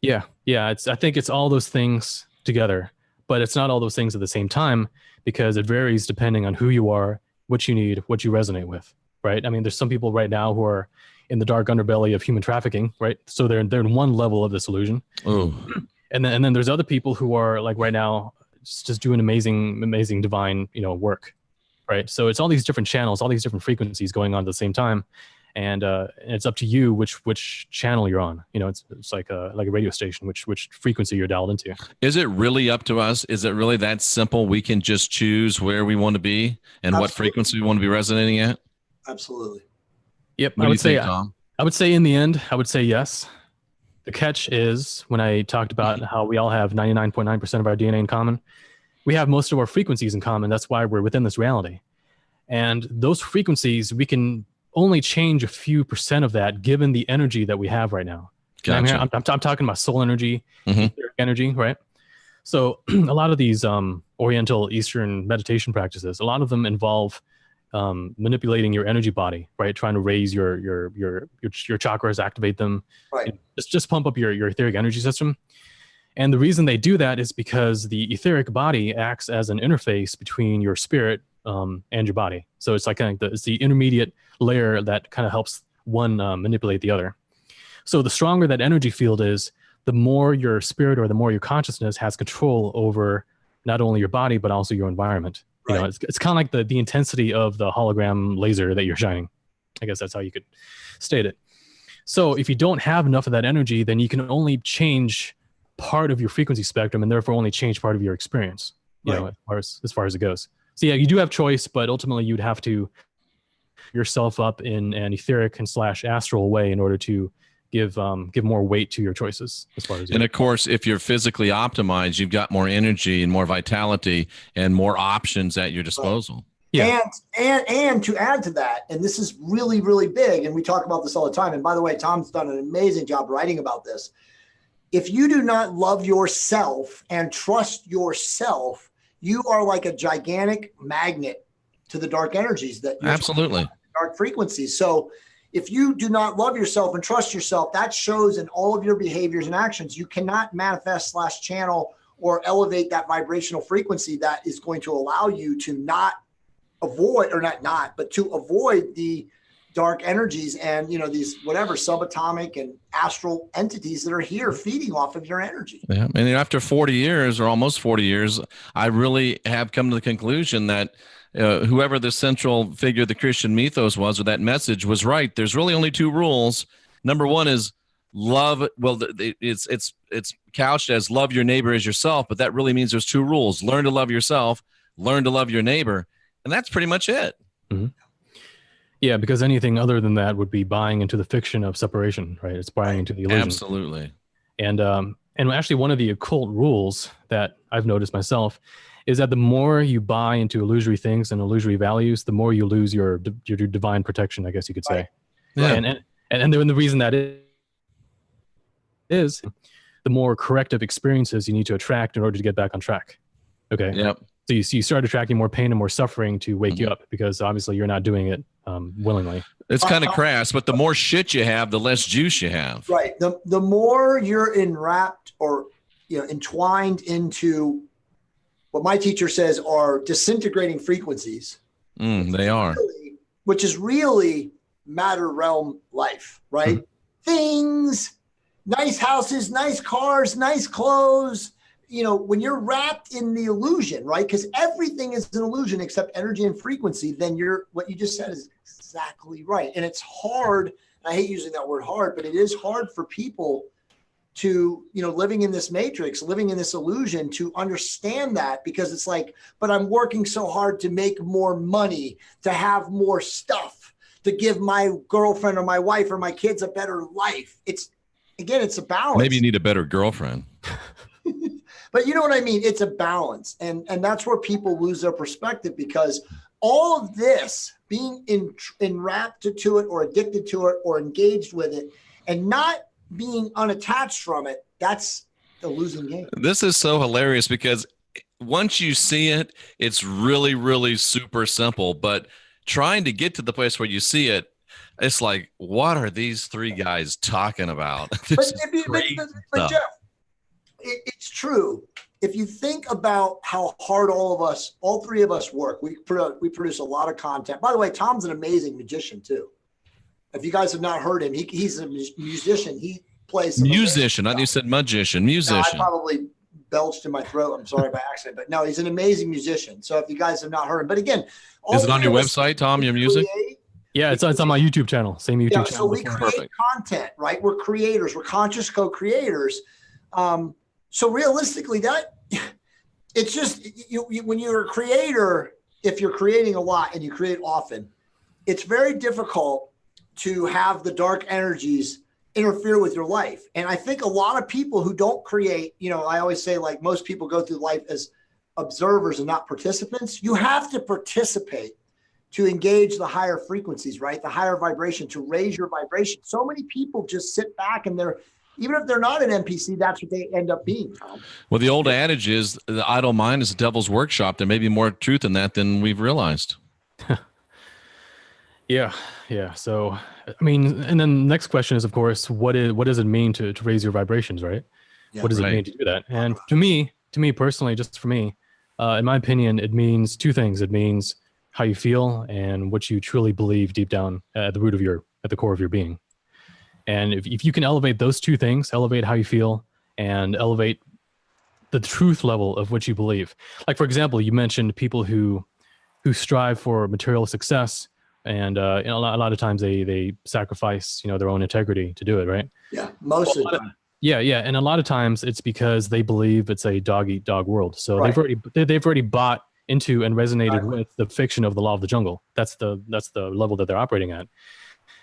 Yeah. I think it's all those things together, but it's not all those things at the same time, because it varies depending on who you are, what you need, what you resonate with, right? I mean, there's some people right now who are in the dark underbelly of human trafficking, right? So they're in one level of this illusion. Oh. And then there's other people who are like right now just doing amazing divine, work, right? So it's all these different channels, all these different frequencies going on at the same time. And it's up to you which channel you're on. It's like a radio station, which frequency you're dialed into. Is it really up to us? Is it really that simple? We can just choose where we want to be and what frequency we want to be resonating at? Absolutely. Yep. What do you think, Tom? I would say in the end, I would say yes. The catch is when I talked about how we all have 99.9% of our DNA in common, we have most of our frequencies in common. That's why we're within this reality. And those frequencies, we can only change a few % of that given the energy that we have right now. Gotcha. I'm talking about soul energy, etheric energy, right? So a lot of these Oriental Eastern meditation practices, a lot of them involve manipulating your energy body, right? Trying to raise your chakras, activate them, right? Just pump up your etheric energy system. And the reason they do that is because the etheric body acts as an interface between your spirit and your body. So it's like it's the intermediate layer that kind of helps one manipulate the other. So the stronger that energy field is, the more your spirit or the more your consciousness has control over not only your body but also your environment. Right. It's kind of like the intensity of the hologram laser that you're shining. I guess that's how you could state it. So if you don't have enough of that energy, then you can only change part of your frequency spectrum and therefore only change part of your experience, as far as it goes. So yeah, you do have choice, but ultimately you'd have to yourself up in an etheric and / astral way in order to give more weight to your choices as far as. And of course, if you're physically optimized, you've got more energy and more vitality and more options at your disposal. Right. Yeah. And to add to that, and this is really, really big, and we talk about this all the time. And by the way, Tom's done an amazing job writing about this. If you do not love yourself and trust yourself, you are like a gigantic magnet to the dark energies that you're absolutely dark frequencies. So if you do not love yourself and trust yourself, that shows in all of your behaviors and actions. You cannot manifest / channel or elevate that vibrational frequency that is going to allow you to not avoid, or but to avoid the dark energies and, these whatever subatomic and astral entities that are here feeding off of your energy. Yeah. And after 40 years or almost 40 years, I really have come to the conclusion that whoever the central figure of the Christian mythos was, or that message was right. There's really only two rules. Number one is love. Well, it's couched as love your neighbor as yourself, but that really means there's two rules. Learn to love yourself, learn to love your neighbor. And that's pretty much it. Mm-hmm. Yeah, because anything other than that would be buying into the fiction of separation, right? It's buying into the illusion. Absolutely. And actually one of the occult rules that I've noticed myself is that the more you buy into illusory things and illusory values, the more you lose your divine protection, I guess you could say. Yeah. And then the reason that is the more corrective experiences you need to attract in order to get back on track. Okay. Yep. So you start attracting more pain and more suffering to wake you up, because obviously you're not doing it willingly. It's kind of crass, but the more shit you have, the less juice you have. Right. The more you're enwrapped or entwined into what my teacher says are disintegrating frequencies. They are. Which is really matter realm life, right? Things, nice houses, nice cars, nice clothes. When you're wrapped in the illusion, right? Because everything is an illusion except energy and frequency, then what you just said is exactly right. And it's hard. And I hate using that word hard, but it is hard for people to, living in this matrix, living in this illusion, to understand that, because it's like, but I'm working so hard to make more money, to have more stuff, to give my girlfriend or my wife or my kids a better life. It's a balance. Maybe you need a better girlfriend. But you know what I mean? It's a balance. And that's where people lose their perspective, because all of this, being enwrapped to it or addicted to it or engaged with it and not being unattached from it, that's the losing game. This is so hilarious, because once you see it, it's really, really super simple. But trying to get to the place where you see it, it's like, what are these three guys talking about? But Jeff, it's true. If you think about how hard all three of us work, we produce a lot of content. By the way, Tom's an amazing magician too. If you guys have not heard him, he's a musician. He plays musician. I think you said magician. Musician. No, I probably belched in my throat. I'm sorry by accident, but no, he's an amazing musician. So if you guys have not heard him, but again, is it on your website, Tom? Your music? Yeah, it's on my YouTube channel. Same YouTube channel. So we create content, right? We're creators. We're conscious co-creators. So realistically, it's just when you're a creator, if you're creating a lot and you create often, it's very difficult to have the dark energies interfere with your life. And I think a lot of people who don't create, I always say, like, most people go through life as observers and not participants. You have to participate to engage the higher frequencies, right? The higher vibration, to raise your vibration. So many people just sit back and even if they're not an NPC, that's what they end up being, Tom. Well, the old adage is the idle mind is the devil's workshop. There may be more truth in that than we've realized. Yeah. So, I mean, and then the next question is, of course, what does it mean to raise your vibrations, right? Yeah, what does it mean to do that? And to me personally, just for me, in my opinion, it means two things. It means how you feel and what you truly believe deep down at the core of your being. And if you can elevate those two things, elevate how you feel and elevate the truth level of what you believe. Like, for example, you mentioned people who strive for material success, and a lot of times they sacrifice their own integrity to do it, right? Yeah, most of the time. Yeah, and a lot of times it's because they believe it's a dog eat dog world. So right. they've already bought into and resonated with the fiction of the law of the jungle. That's the level that they're operating at.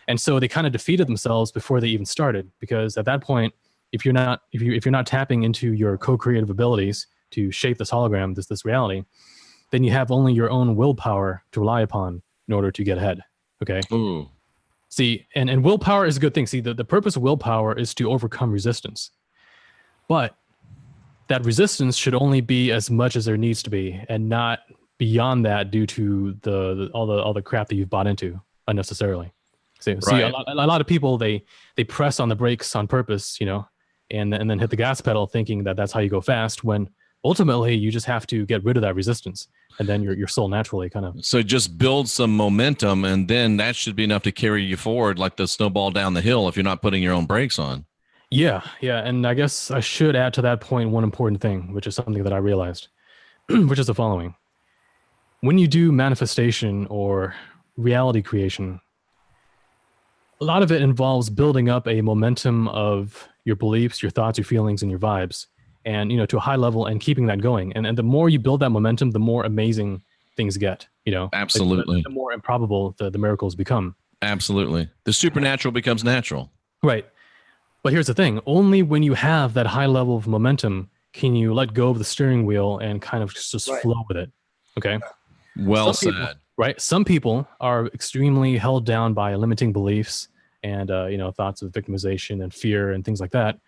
And so they kind of defeated themselves before they even started, because at that point, if you're not tapping into your co-creative abilities to shape this hologram, this reality, then you have only your own willpower to rely upon in order to get ahead. Okay. Ooh. See, and willpower is a good thing. See, the purpose of willpower is to overcome resistance, but that resistance should only be as much as there needs to be, and not beyond that due to all the crap that you've bought into unnecessarily. See, a lot of people they press on the brakes on purpose, and then hit the gas pedal thinking that that's how you go fast, when ultimately you just have to get rid of that resistance, and then your soul naturally kind of. So just build some momentum, and then that should be enough to carry you forward like the snowball down the hill if you're not putting your own brakes on. Yeah. And I guess I should add to that point one important thing, which is something that I realized, which is the following. When you do manifestation or reality creation, a lot of it involves building up a momentum of your beliefs, your thoughts, your feelings, and your vibes, and to a high level, and keeping that going. And the more you build that momentum, the more amazing things get. Absolutely. Like the more improbable the miracles become. Absolutely. The supernatural becomes natural. Right. But here's the thing: only when you have that high level of momentum can you let go of the steering wheel and kind of just flow with it. Okay. Well said. Right. Some people are extremely held down by limiting beliefs and thoughts of victimization and fear and things like that.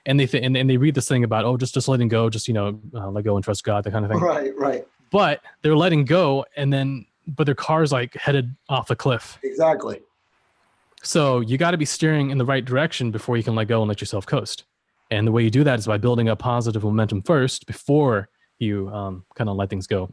And they read this thing about, oh, just letting go, just let go and trust God, that kind of thing. Right. But they're letting go, but their car's like headed off the cliff. Exactly. So you got to be steering in the right direction before you can let go and let yourself coast. And the way you do that is by building up positive momentum first before you kind of let things go.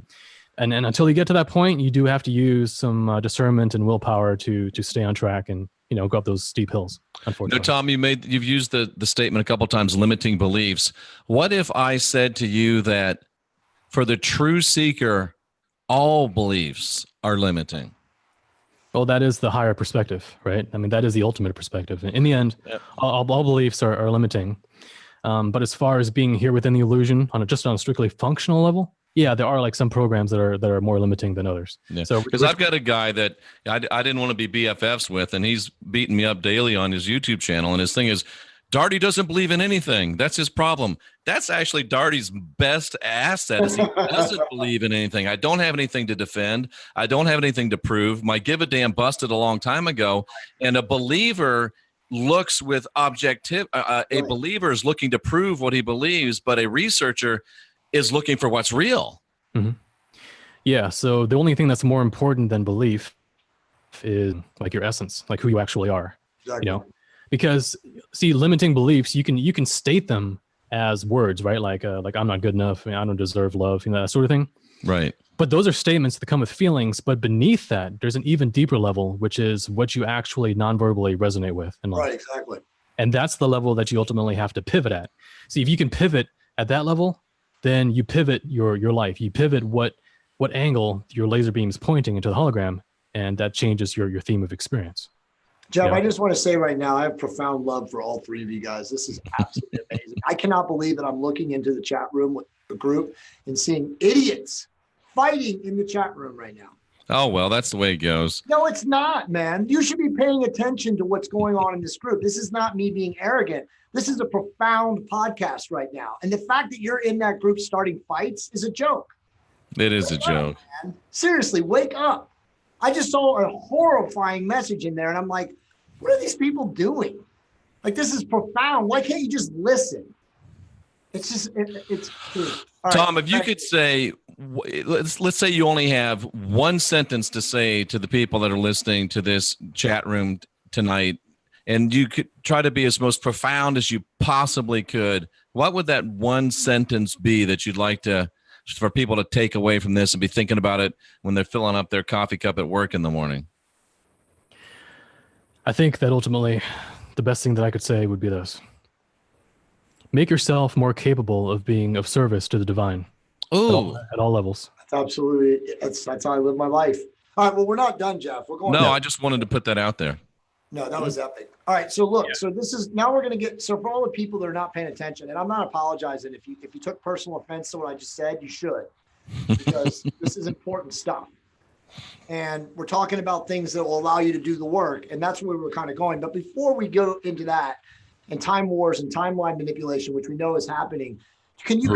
And until you get to that point, you do have to use some discernment and willpower to stay on track and go up those steep hills. Unfortunately, Tom, you've used the statement a couple of times, limiting beliefs. What if I said to you that for the true seeker, all beliefs are limiting? Well, that is the higher perspective, right? I mean, that is the ultimate perspective. In the end, all beliefs are limiting. But as far as being here within the illusion on a strictly functional level, yeah, there are like some programs that are more limiting than others. Yeah. So because I've got a guy that I didn't want to be BFFs with, and he's beating me up daily on his YouTube channel. And his thing is, Daugherty doesn't believe in anything. That's his problem. That's actually Daugherty's best asset, is he doesn't believe in anything. I don't have anything to defend. I don't have anything to prove. My give a damn busted a long time ago. And a believer looks with objective. A believer is looking to prove what he believes, but a researcher is looking for what's real. Mm-hmm. Yeah. So the only thing that's more important than belief is like your essence, like who you actually are. Exactly. Because see, limiting beliefs, you can state them as words, right? Like I'm not good enough, I don't deserve love, that sort of thing. Right. But those are statements that come with feelings. But beneath that, there's an even deeper level, which is what you actually non-verbally resonate with in life. Right. Exactly. And that's the level that you ultimately have to pivot at. See, if you can pivot at that level, then you pivot your life. You pivot what angle your laser beam is pointing into the hologram, and that changes your theme of experience. Jeff, I just want to say right now, I have profound love for all three of you guys. This is absolutely amazing. I cannot believe that I'm looking into the chat room with the group and seeing idiots fighting in the chat room right now. Oh, well, that's the way it goes. No, it's not, man. You should be paying attention to what's going on in this group. This is not me being arrogant. This is a profound podcast right now. And the fact that you're in that group starting fights is a joke. It is a joke. Man. Seriously, wake up. I just saw a horrifying message in there, and I'm like, what are these people doing? Like, this is profound. Why can't you just listen? It's just, it's Tom, if you could say, let's say you only have one sentence to say to the people that are listening to this chat room tonight, and you could try to be as most profound as you possibly could, what would that one sentence be that you'd like for people to take away from this and be thinking about it when they're filling up their coffee cup at work in the morning? I think that ultimately the best thing that I could say would be this. Make yourself more capable of being of service to the divine. At all levels. That's absolutely, that's how I live my life. All right, well, we're not done, Jeff. We're going. No, I just wanted to put that out there. No, that was epic. All right, so look, so this is, now we're going to get, so for all the people that are not paying attention, and I'm not apologizing if you took personal offense to what I just said, you should, because this is important stuff. And we're talking about things that will allow you to do the work, and that's where we're kind of going. But before we go into that, and time wars and timeline manipulation, which we know is happening, can you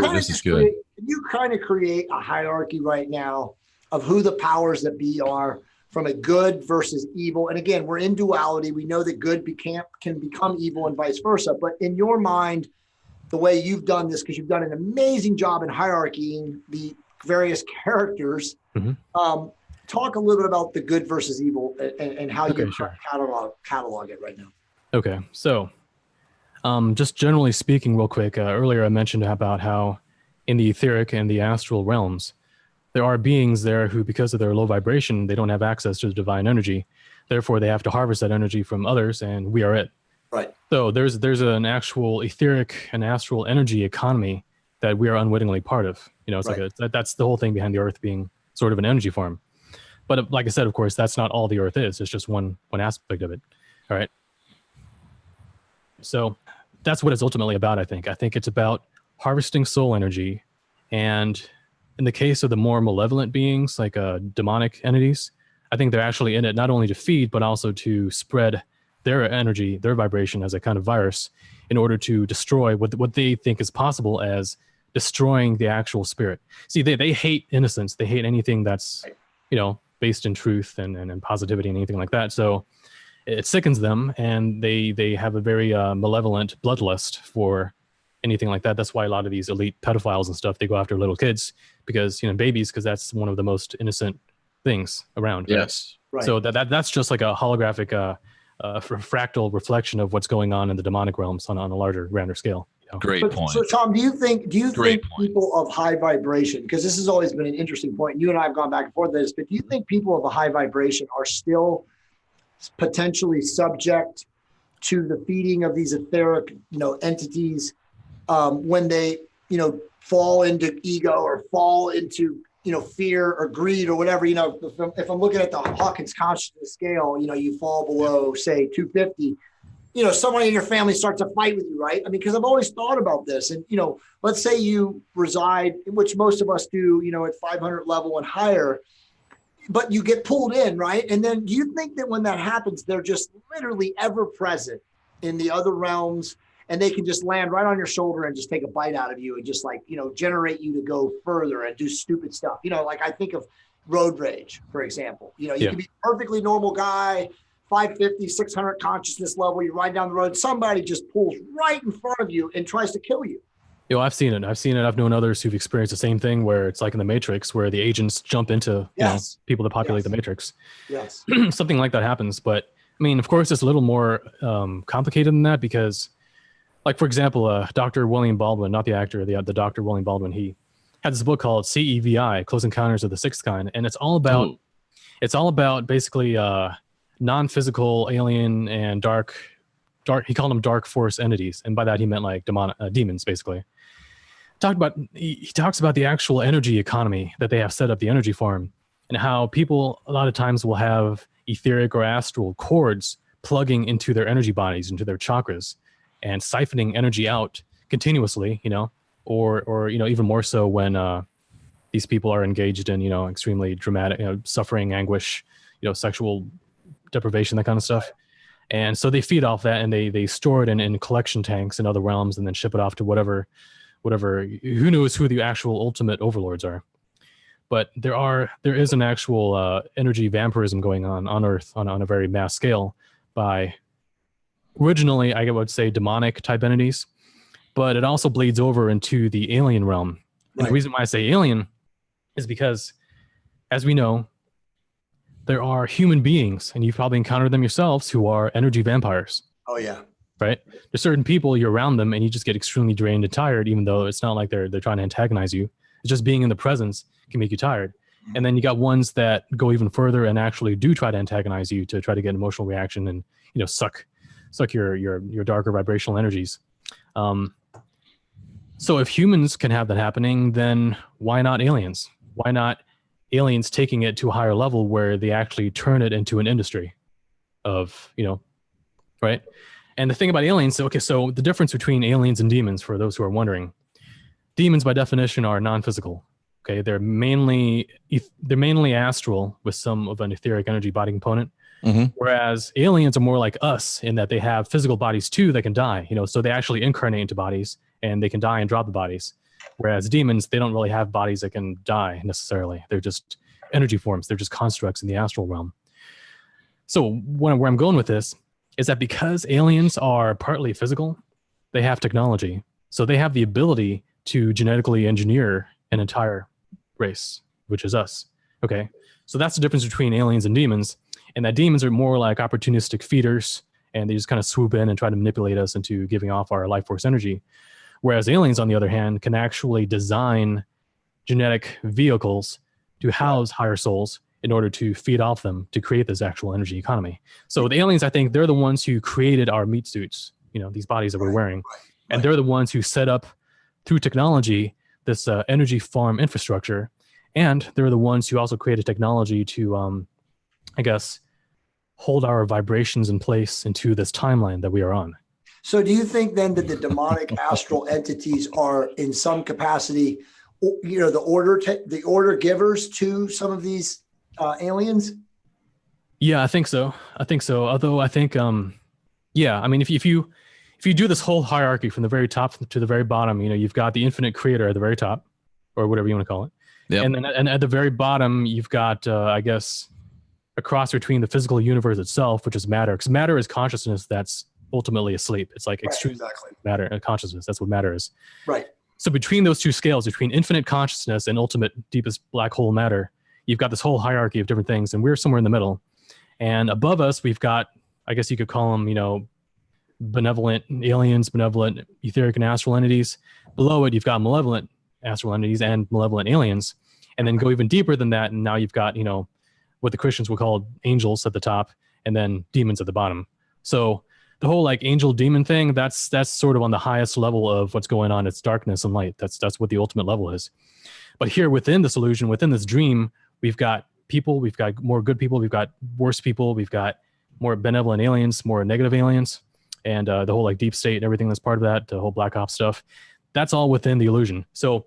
kind of create a hierarchy right now of who the powers that be are, from a good versus evil? And again, we're in duality. We know that good can become evil and vice versa. But in your mind, the way you've done this, because you've done an amazing job in hierarchying the various characters, talk a little bit about the good versus evil and how you catalog it right now. Okay, so just generally speaking, real quick, earlier I mentioned about how in the etheric and the astral realms, there are beings there who, because of their low vibration, they don't have access to the divine energy. Therefore, they have to harvest that energy from others, and we are it. Right. So there's an actual etheric and astral energy economy that we are unwittingly part of. It's like that's the whole thing behind the Earth being sort of an energy form. But like I said, of course, that's not all the Earth is. It's just one aspect of it. All right. So that's what it's ultimately about, I think. I think it's about harvesting soul energy, and in the case of the more malevolent beings, like demonic entities, I think they're actually in it not only to feed, but also to spread their energy, their vibration as a kind of virus in order to destroy what they think is possible as destroying the actual spirit. See, they hate innocence. They hate anything that's, based in truth and positivity and anything like that. So it sickens them, and they have a very malevolent bloodlust for anything like that. That's why a lot of these elite pedophiles and stuff, they go after little kids because, babies, because that's one of the most innocent things around. Yes. Right. So that's just like a holographic fractal reflection of what's going on in the demonic realms on a larger, grander scale. Great point. So Tom, do you think Point. people of high vibration, because this has always been an interesting point, and you and I have gone back and forth with this, but do you think people of a high vibration are still potentially subject to the feeding of these etheric, entities when they, fall into ego or fall into, fear or greed or whatever? If I'm looking at the Hawkins consciousness scale, you fall below, say, 250. Someone in your family starts a fight with you, right? I mean, because I've always thought about this. And, let's say you reside, which most of us do, at 500 level and higher, but you get pulled in, right? And then do you think that when that happens, they're just literally ever present in the other realms, and they can just land right on your shoulder and just take a bite out of you and just generate you to go further and do stupid stuff? Like I think of road rage, for example. You can be a perfectly normal guy, 550, 600 consciousness level. You ride down the road, somebody just pulls right in front of you and tries to kill you. I've seen it. I've known others who've experienced the same thing, where it's like in the Matrix, where the agents jump into people that populate the Matrix. Yes. Something like that happens. But I mean, of course, it's a little more complicated than that, because, like, for example, Dr. William Baldwin, not the actor, the Dr. William Baldwin, he had this book called CEVI, Close Encounters of the Sixth Kind, and it's all about basically non-physical, alien, and dark. He called them dark force entities, and by that he meant like demons, basically. He talks about the actual energy economy that they have set up, the energy farm, and how people a lot of times will have etheric or astral cords plugging into their energy bodies, into their chakras, and siphoning energy out continuously, or even more so when these people are engaged in, extremely dramatic, suffering, anguish, sexual deprivation, that kind of stuff. And so they feed off that, and they store it in collection tanks in other realms, and then ship it off to whatever, who knows who the actual ultimate overlords are. But there is an actual energy vampirism going on Earth on a very mass scale by originally, I would say, demonic type entities, but it also bleeds over into the alien realm. Right. And the reason why I say alien is because, as we know, there are human beings, and you've probably encountered them yourselves, who are energy vampires. Oh yeah. Right? There's certain people, you're around them and you just get extremely drained and tired, even though it's not like they're trying to antagonize you. It's just being in the presence can make you tired. And then you got ones that go even further and actually do try to antagonize you to try to get an emotional reaction and, suck your darker vibrational energies. So if humans can have that happening, then why not aliens? Why not aliens taking it to a higher level where they actually turn it into an industry of, right? And the thing about aliens, so the difference between aliens and demons, for those who are wondering, demons by definition are non-physical. Okay, they're mainly astral with some of an etheric energy body component. Mm-hmm. Whereas aliens are more like us in that they have physical bodies too that can die. So they actually incarnate into bodies and they can die and drop the bodies. Whereas demons, they don't really have bodies that can die necessarily. They're just energy forms. They're just constructs in the astral realm. So where I'm going with this is that because aliens are partly physical, they have technology. So they have the ability to genetically engineer an entire race, which is us. Okay. So that's the difference between aliens and demons. And that demons are more like opportunistic feeders, and they just kind of swoop in and try to manipulate us into giving off our life force energy. Whereas aliens, on the other hand, can actually design genetic vehicles to house higher souls in order to feed off them to create this actual energy economy. So the aliens, I think, they're the ones who created our meat suits, these bodies that we're wearing. And they're the ones who set up, through technology, this energy farm infrastructure. And they're the ones who also created technology to, hold our vibrations in place into this timeline that we are on. So do you think then that the demonic astral entities are in some capacity, the order givers to some of these aliens? Yeah, I think so. Although I think, if you do this whole hierarchy from the very top to the very bottom, you've got the infinite creator at the very top, or whatever you want to call it. Yep. And then at the very bottom, you've got, a cross between the physical universe itself, which is matter, because matter is consciousness that's ultimately asleep. It's like extreme matter and consciousness. That's what matter is. Right. So between those two scales, between infinite consciousness and ultimate deepest black hole matter, you've got this whole hierarchy of different things, and we're somewhere in the middle. And above us, we've got, I guess you could call them, benevolent aliens, benevolent etheric and astral entities. Below it, you've got malevolent astral entities and malevolent aliens. And then go even deeper than that, and now you've got, what the Christians would call angels at the top, and then demons at the bottom. So the whole like angel demon thing, that's sort of on the highest level of what's going on. It's darkness and light. That's what the ultimate level is. But here within this illusion, within this dream, we've got people, we've got more good people, we've got worse people, we've got more benevolent aliens, more negative aliens, and the whole like deep state and everything that's part of that, the whole black ops stuff. That's all within the illusion. So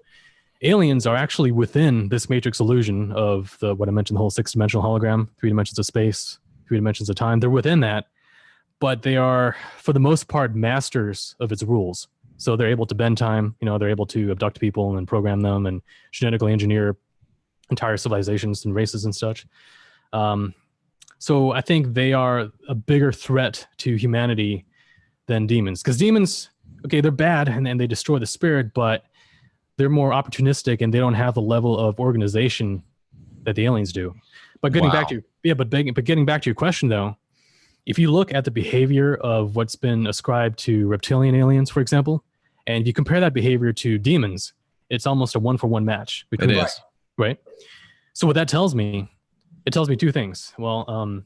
aliens are actually within this matrix illusion of what I mentioned, the whole 6-dimensional hologram, 3 dimensions of space, 3 dimensions of time. They're within that, but they are, for the most part, masters of its rules. So they're able to bend time, they're able to abduct people and program them and genetically engineer entire civilizations and races and such. So I think they are a bigger threat to humanity than demons. Because demons, okay, they're bad and they destroy the spirit, but they're more opportunistic and they don't have the level of organization that the aliens do. But getting back to getting back to your question though, if you look at the behavior of what's been ascribed to reptilian aliens, for example, and you compare that behavior to demons, it's almost a 1-for-1 match between us, right? So what that tells me, it tells me two things. Well,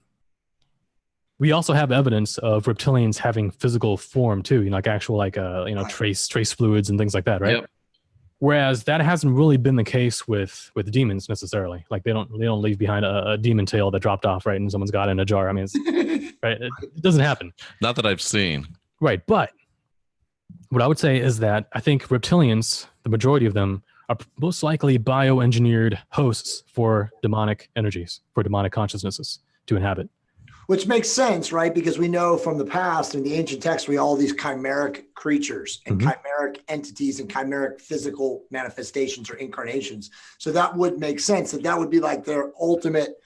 we also have evidence of reptilians having physical form too, like actual trace fluids and things like that, right? Yep. Whereas that hasn't really been the case with demons necessarily. Like they don't leave behind a demon tail that dropped off, right, and someone's got it in a jar. I mean, right? It doesn't happen. Not that I've seen. Right, but what I would say is that I think reptilians, the majority of them, are most likely bioengineered hosts for demonic energies, for demonic consciousnesses to inhabit. Which makes sense, right? Because we know from the past in the ancient texts, we all these chimeric creatures and chimeric entities and chimeric physical manifestations or incarnations. So that would make sense that would be like their ultimate,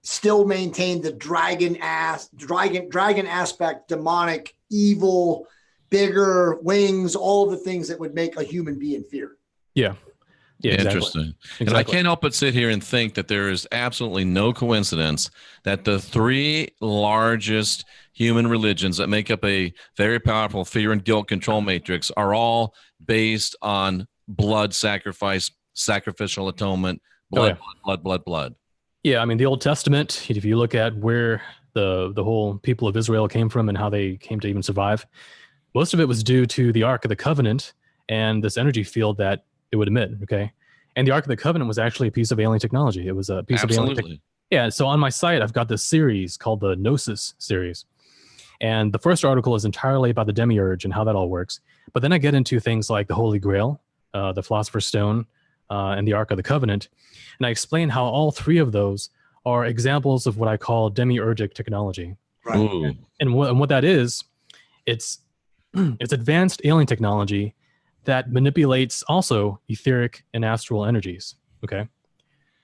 still maintain the dragon aspect, demonic, evil, bigger wings, all the things that would make a human being fear. Yeah. Yeah, interesting. Exactly. And I can't help but sit here and think that there is absolutely no coincidence that the 3 largest human religions that make up a very powerful fear and guilt control matrix are all based on blood sacrifice, sacrificial atonement, blood. Yeah, I mean, the Old Testament, if you look at where the whole people of Israel came from and how they came to even survive, most of it was due to the Ark of the Covenant and this energy field that it would emit, okay? And the Ark of the Covenant was actually a piece of alien technology. It was a piece of alien technology. Yeah, so on my site, I've got this series called the Gnosis series. And the first article is entirely about the Demiurge and how that all works. But then I get into things like the Holy Grail, the Philosopher's Stone, and the Ark of the Covenant. And I explain how all 3 of those are examples of what I call demiurgic technology. Right. And what that is, it's advanced alien technology that manipulates also etheric and astral energies. Okay.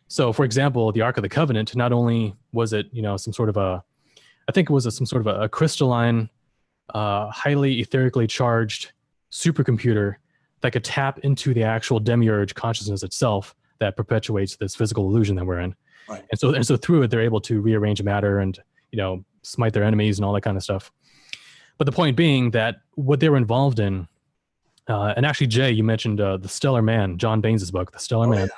So for example, the Ark of the Covenant, not only was it, some sort of a crystalline, highly etherically charged supercomputer that could tap into the actual demiurge consciousness itself that perpetuates this physical illusion that we're in. Right. And so through it, they're able to rearrange matter and, smite their enemies and all that kind of stuff. But the point being that what they were involved in, and actually, Jay, you mentioned The Stellar Man, John Baines' book, The Stellar Man. Yeah.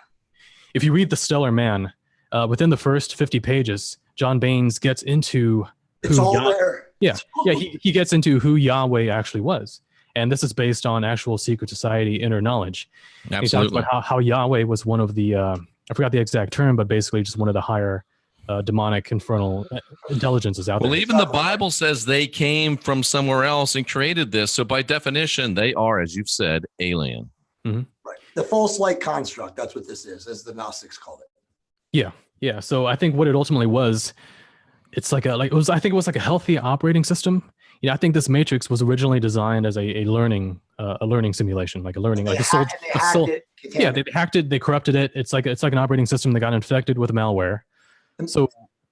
If you read The Stellar Man, within the first 50 pages, John Baines gets into it's all there. Yeah, he gets into who Yahweh actually was. And this is based on actual secret society inner knowledge. Absolutely. He talks about how Yahweh was one of the, I forgot the exact term, but basically just one of the higher demonic infernal intelligences out there. Well, even the Bible says they came from somewhere else and created this. So by definition, they are, as you've said, alien. Mm-hmm. Right. The false light construct. That's what this is, as the Gnostics called it. Yeah. So I think what it ultimately was, it's I think it was like a healthy operating system. I think this matrix was originally designed as a learning simulation, like a learning, like they hacked it, they corrupted it. It's like an operating system that got infected with malware. And so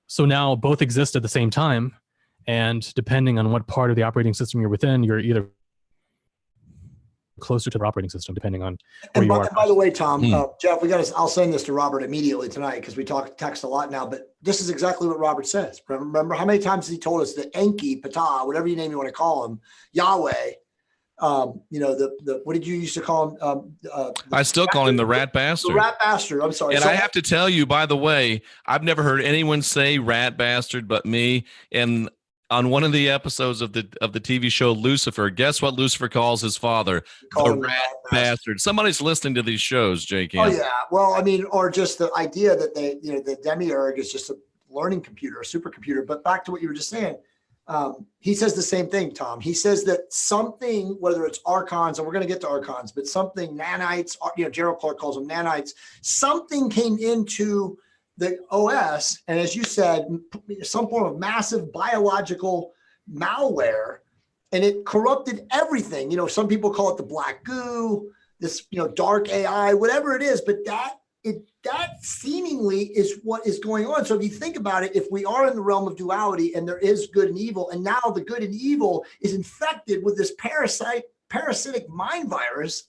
so now both exist at the same time, and depending on what part of the operating system you're within, you're either closer to the operating system, depending on where you are. And by the way, Tom, Jeff, I'll send this to Robert immediately tonight because we text a lot now, but this is exactly what Robert says. Remember how many times he told us that Enki, Ptah, whatever you name you want to call him, Yahweh, what did you used to call him? I still call him the rat bastard. The rat bastard. I'm sorry. And I have to tell you, by the way, I've never heard anyone say rat bastard but me. And on one of the episodes of the TV show Lucifer, guess what Lucifer calls his father? The rat bastard. Somebody's listening to these shows, Jay Campbell. Oh yeah. Well, I mean, or just the idea that the Demiurge is just a learning computer, a supercomputer. But back to what you were just saying, he says the same thing, Tom. He says that something, whether it's archons, and we're going to get to archons, but something nanites, Gerald Clark calls them nanites, something came into the OS, and as you said, some form of massive biological malware, and it corrupted everything. Some people call it the black goo, this, dark AI, whatever it is, but that seemingly is what is going on. So if you think about it, if we are in the realm of duality and there is good and evil, and now the good and evil is infected with this parasitic mind virus,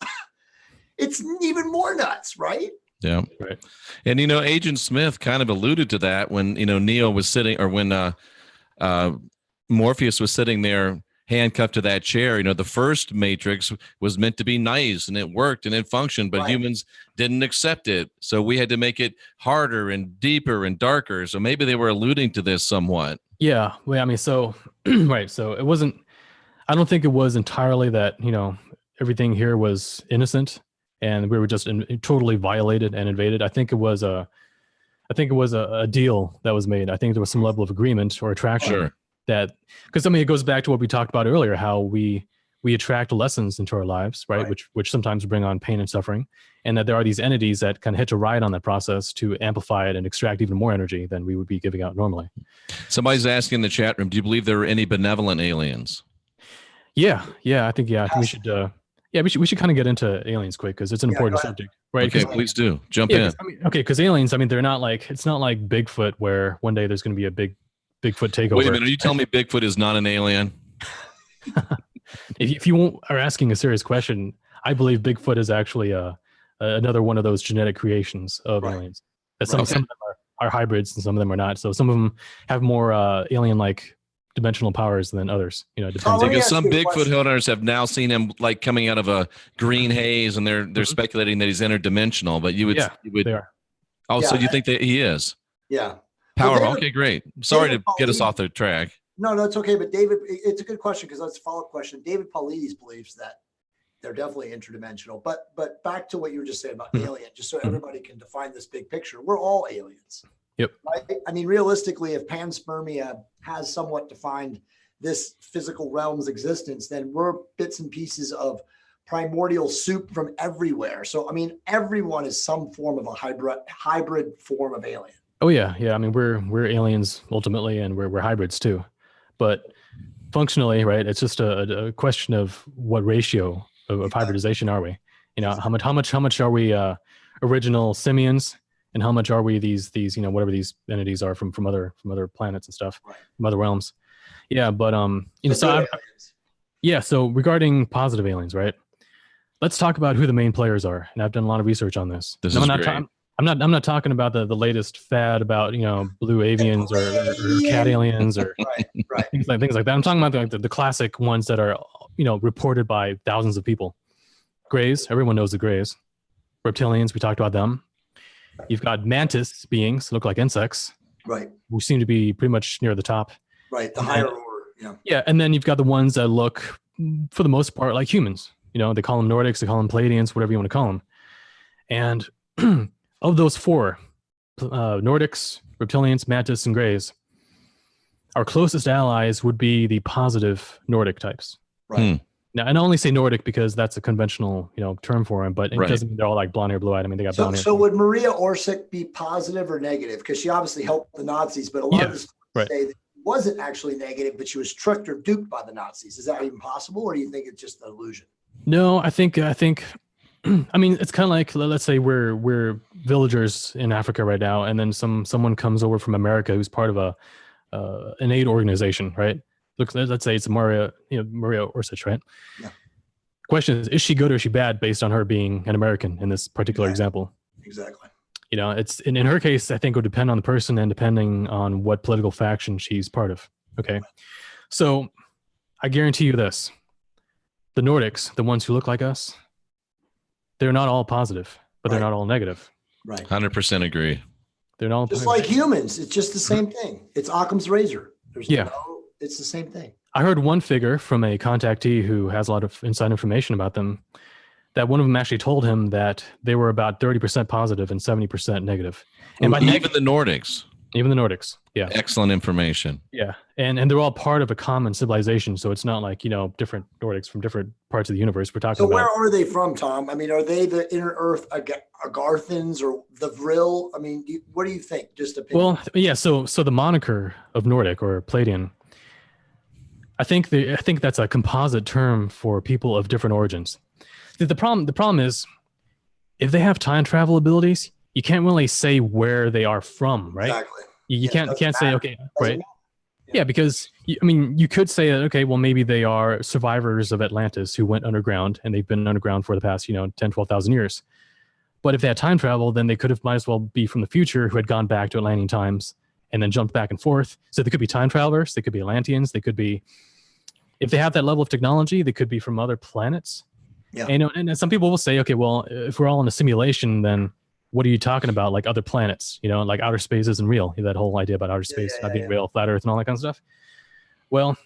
it's even more nuts, right? Yeah. Right. And, Agent Smith kind of alluded to that when, Neo was sitting, or when Morpheus was sitting there handcuffed to that chair. The first Matrix was meant to be nice and it worked and it functioned, but humans didn't accept it. So we had to make it harder and deeper and darker. So maybe they were alluding to this somewhat. Yeah. Well, I mean, so, right. So it wasn't, I don't think it was entirely that, everything here was innocent and we were just totally violated and invaded. I think it was a deal that was made. I think there was some level of agreement or attraction. Sure. That, because it goes back to what we talked about earlier, how we attract lessons into our lives, right? Which sometimes bring on pain and suffering, and that there are these entities that kind of hitch a ride on that process to amplify it and extract even more energy than we would be giving out normally. Somebody's asking in the chat room, do you believe there are any benevolent aliens? Yeah, I think we should. We should kind of get into aliens quick because it's an important subject, right? Okay, please do jump in. Because aliens, they're not like, it's not like Bigfoot where one day there's going to be a Bigfoot takeover. Wait a minute, are you telling me Bigfoot is not an alien? If you are asking a serious question, I believe Bigfoot is actually another one of those genetic creations of aliens. That some of them are hybrids and some of them are not. So some of them have more alien-like dimensional powers than others. Depends. Because some Bigfoot hunters have now seen him like coming out of a green haze, and they're speculating that he's interdimensional. But you would they are. Oh, so you think that he is? Yeah. Power. Okay, great. Sorry to get us off the track. No, it's okay. But David, it's a good question because that's a follow-up question. David Paulides believes that they're definitely interdimensional. But back to what you were just saying about alien, just so everybody can define this big picture. We're all aliens. Yep. Right? I mean, realistically, if panspermia has somewhat defined this physical realm's existence, then we're bits and pieces of primordial soup from everywhere. So, I mean, everyone is some form of a hybrid form of alien. Oh yeah. I mean, we're aliens ultimately, and we're hybrids too. But functionally, right? It's just a question of what ratio of hybridization are we? How much are we original simians? And how much are we these whatever these entities are from other planets and stuff, from other realms? Yeah, but so regarding positive aliens, right? Let's talk about who the main players are, and I've done a lot of research on this. I'm not talking about the latest fad about blue avians or cat aliens or things like that. I'm talking about the classic ones that are reported by thousands of people. Greys, everyone knows the Greys. Reptilians, we talked about them. You've got mantis beings, look like insects, right? Who seem to be pretty much near the top, right? The higher order, yeah. And then you've got the ones that look, for the most part, like humans. They call them Nordics, they call them Palladians, whatever you want to call them. And of those four, Nordics, reptilians, mantis, and greys, our closest allies would be the positive Nordic types, right? Now, and I only say Nordic because that's a conventional, term for them, but it doesn't mean they're all like blonde hair, blue eyed. I mean, they got blonde hair. So would Maria Orsic be positive or negative? Because she obviously helped the Nazis, but a lot of this say that it wasn't actually negative, but she was tricked or duped by the Nazis. Is that even possible, or do you think it's just an illusion? No, I think I mean, it's kind of like, let's say we're villagers in Africa right now, and then someone comes over from America who's part of an aid organization, right? Look, let's say it's Maria Orsich, right? Yeah. Question is she good or is she bad based on her being an American in this particular example? Exactly. You know, it's in her case, I think it would depend on the person and depending on what political faction she's part of. Okay. So I guarantee you this. The Nordics, the ones who look like us, they're not all positive, but they're not all negative. Right. 100% agree. They're not all just like humans. It's just the same thing. It's Occam's razor. It's the same thing. I heard one figure from a contactee who has a lot of inside information about them, that one of them actually told him that they were about 30% positive and 70% negative. And by even the Nordics. Even the Nordics. Yeah. Excellent information. Yeah. And they're all part of a common civilization. So it's not like, different Nordics from different parts of the universe we're talking about. So where are they from, Tom? I mean, are they the Inner Earth Agarthans or the Vril? I mean, what do you think? Just opinion. Well, yeah. So the moniker of Nordic or Palladian, I think that's a composite term for people of different origins. The problem is, if they have time travel abilities, you can't really say where they are from, right? Exactly. You can't say, okay, right? Yeah, because you could say that, okay, well, maybe they are survivors of Atlantis who went underground and they've been underground for the past, 10, 12,000 years. But if they had time travel, then they might as well be from the future who had gone back to Atlantean times and then jumped back and forth. So they could be time travelers, they could be Atlanteans, they could be, if they have that level of technology, they could be from other planets. Yeah. And some people will say, okay, well, if we're all in a simulation, then what are you talking about? Like other planets, like outer space isn't real. That whole idea about outer space not being real, flat Earth and all that kind of stuff. Well,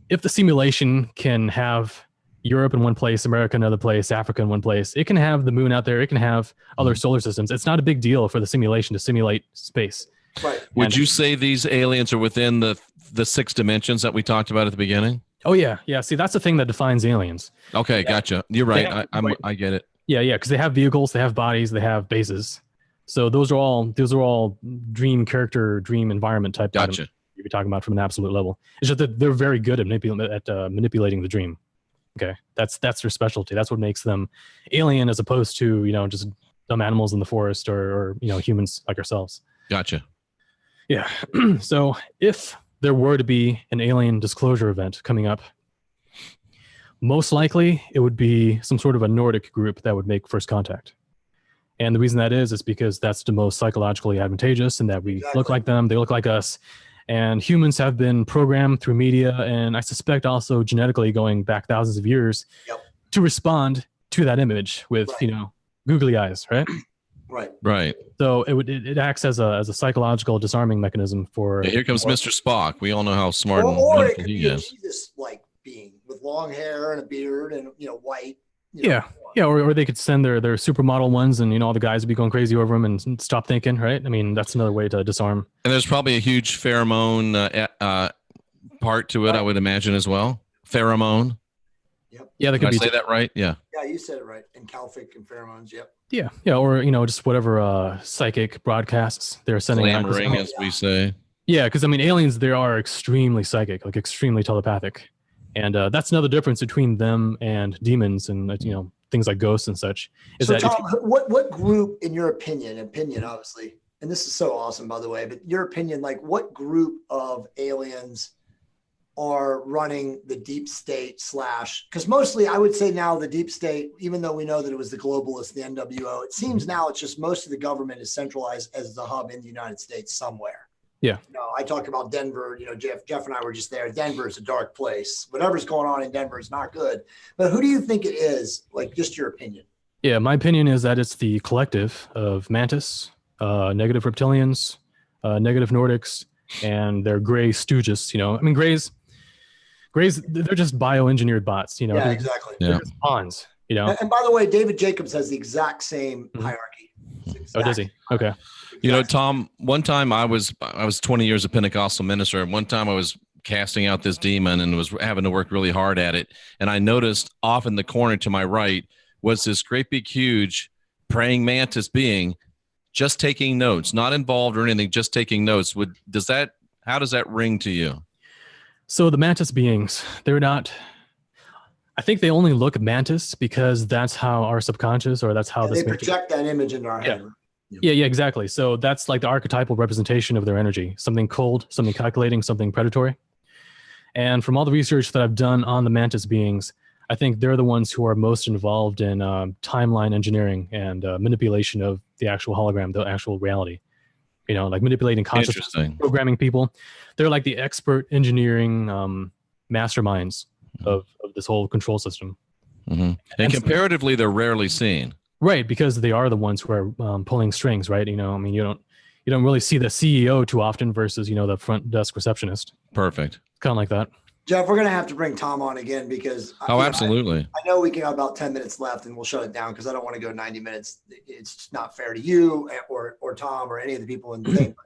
if the simulation can have Europe in one place, America in another place, Africa in one place, it can have the moon out there. It can have other solar systems. It's not a big deal for the simulation to simulate space. Right. Would you say these aliens are within the 6 dimensions that we talked about at the beginning? Oh yeah. Yeah. See, that's the thing that defines aliens. Okay. Gotcha. You're right. I get it. Yeah, because they have vehicles, they have bodies, they have bases. So those are all dream environment type. Gotcha. You're talking about from an absolute level. It's just that they're very good at manipulating the dream. Okay, that's their specialty. That's what makes them alien as opposed to just dumb animals in the forest or humans like ourselves. Gotcha. Yeah. So if there were to be an alien disclosure event coming up, most likely it would be some sort of a Nordic group that would make first contact. And the reason that is because that's the most psychologically advantageous and that we look like them, they look like us. And humans have been programmed through media and I suspect also genetically going back thousands of years to respond to that image with, googly eyes, right? Right. So it acts as a psychological disarming mechanism for. Yeah, here comes Mr. Spock. We all know how smart and or wonderful it could he be is. Jesus-like being with long hair and a beard and white. Yeah, or they could send their supermodel ones, and all the guys would be going crazy over them and stop thinking, right? I mean, that's another way to disarm. And there's probably a huge pheromone part to it, I would imagine as well. Pheromone. Yep. Yeah, that could Did I say that right? Yeah. Yeah, you said it right. And calphic and pheromones. Yep. Yeah, or just whatever psychic broadcasts they're sending out. Clamoring, as we say. Yeah, because aliens, they are extremely psychic, like extremely telepathic. And that's another difference between them and demons and things like ghosts and such. Is so that Tom, what group, in your opinion, obviously, and this is so awesome, by the way, but your opinion, like what group of aliens are running the deep state / because mostly I would say now the deep state, even though we know that it was the globalists, the NWO, it seems now it's just most of the government is centralized as the hub in the United States somewhere. Yeah. I talk about Denver, Jeff and I were just there. Denver is a dark place. Whatever's going on in Denver is not good. But who do you think it is? Like, just your opinion. Yeah, my opinion is that it's the collective of Mantis, negative reptilians, negative Nordics, and their gray stooges. Grays, they're just bioengineered bots. Yeah, exactly. They're just pawns. And by the way, David Jacobs has the exact same hierarchy. Oh, does he? Okay. Tom, one time I was 20 years a Pentecostal minister. And one time I was casting out this demon and was having to work really hard at it. And I noticed off in the corner to my right was this great big, huge praying mantis being just taking notes, not involved or anything, just taking notes. How does that ring to you? So the mantis beings, they're not, I think they only look mantis because that's how our subconscious, or that's how they project that image into our head. Yeah, exactly. So that's like the archetypal representation of their energy, something cold, something calculating, something predatory. And from all the research that I've done on the mantis beings, I think they're the ones who are most involved in timeline engineering and manipulation of the actual hologram, the actual reality. Like manipulating consciousness, programming people. They're like the expert engineering masterminds of this whole control system. Mm-hmm. And comparatively, they're rarely seen. Right, because they are the ones who are pulling strings, right? You don't really see the CEO too often versus the front desk receptionist. Perfect. Kind of like that. Jeff, we're gonna have to bring Tom on again because absolutely. I know we got about 10 minutes left, and we'll shut it down because I don't want to go 90 minutes. It's just not fair to you or Tom or any of the people in the thing.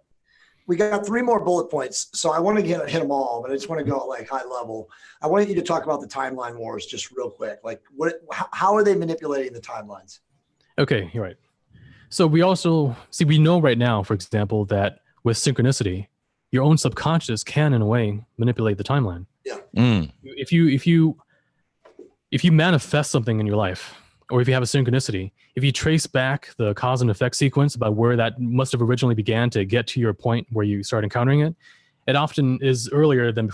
We got 3 more bullet points, so I want to hit them all, but I just want to go like high level. I want you to talk about the timeline wars just real quick. Like, how are they manipulating the timelines? Okay, you're right. So we know right now, for example, that with synchronicity, your own subconscious can, in a way, manipulate the timeline. Yeah. If you manifest something in your life, or if you have a synchronicity, if you trace back the cause and effect sequence about where that must have originally began to get to your point where you start encountering it, it often is earlier than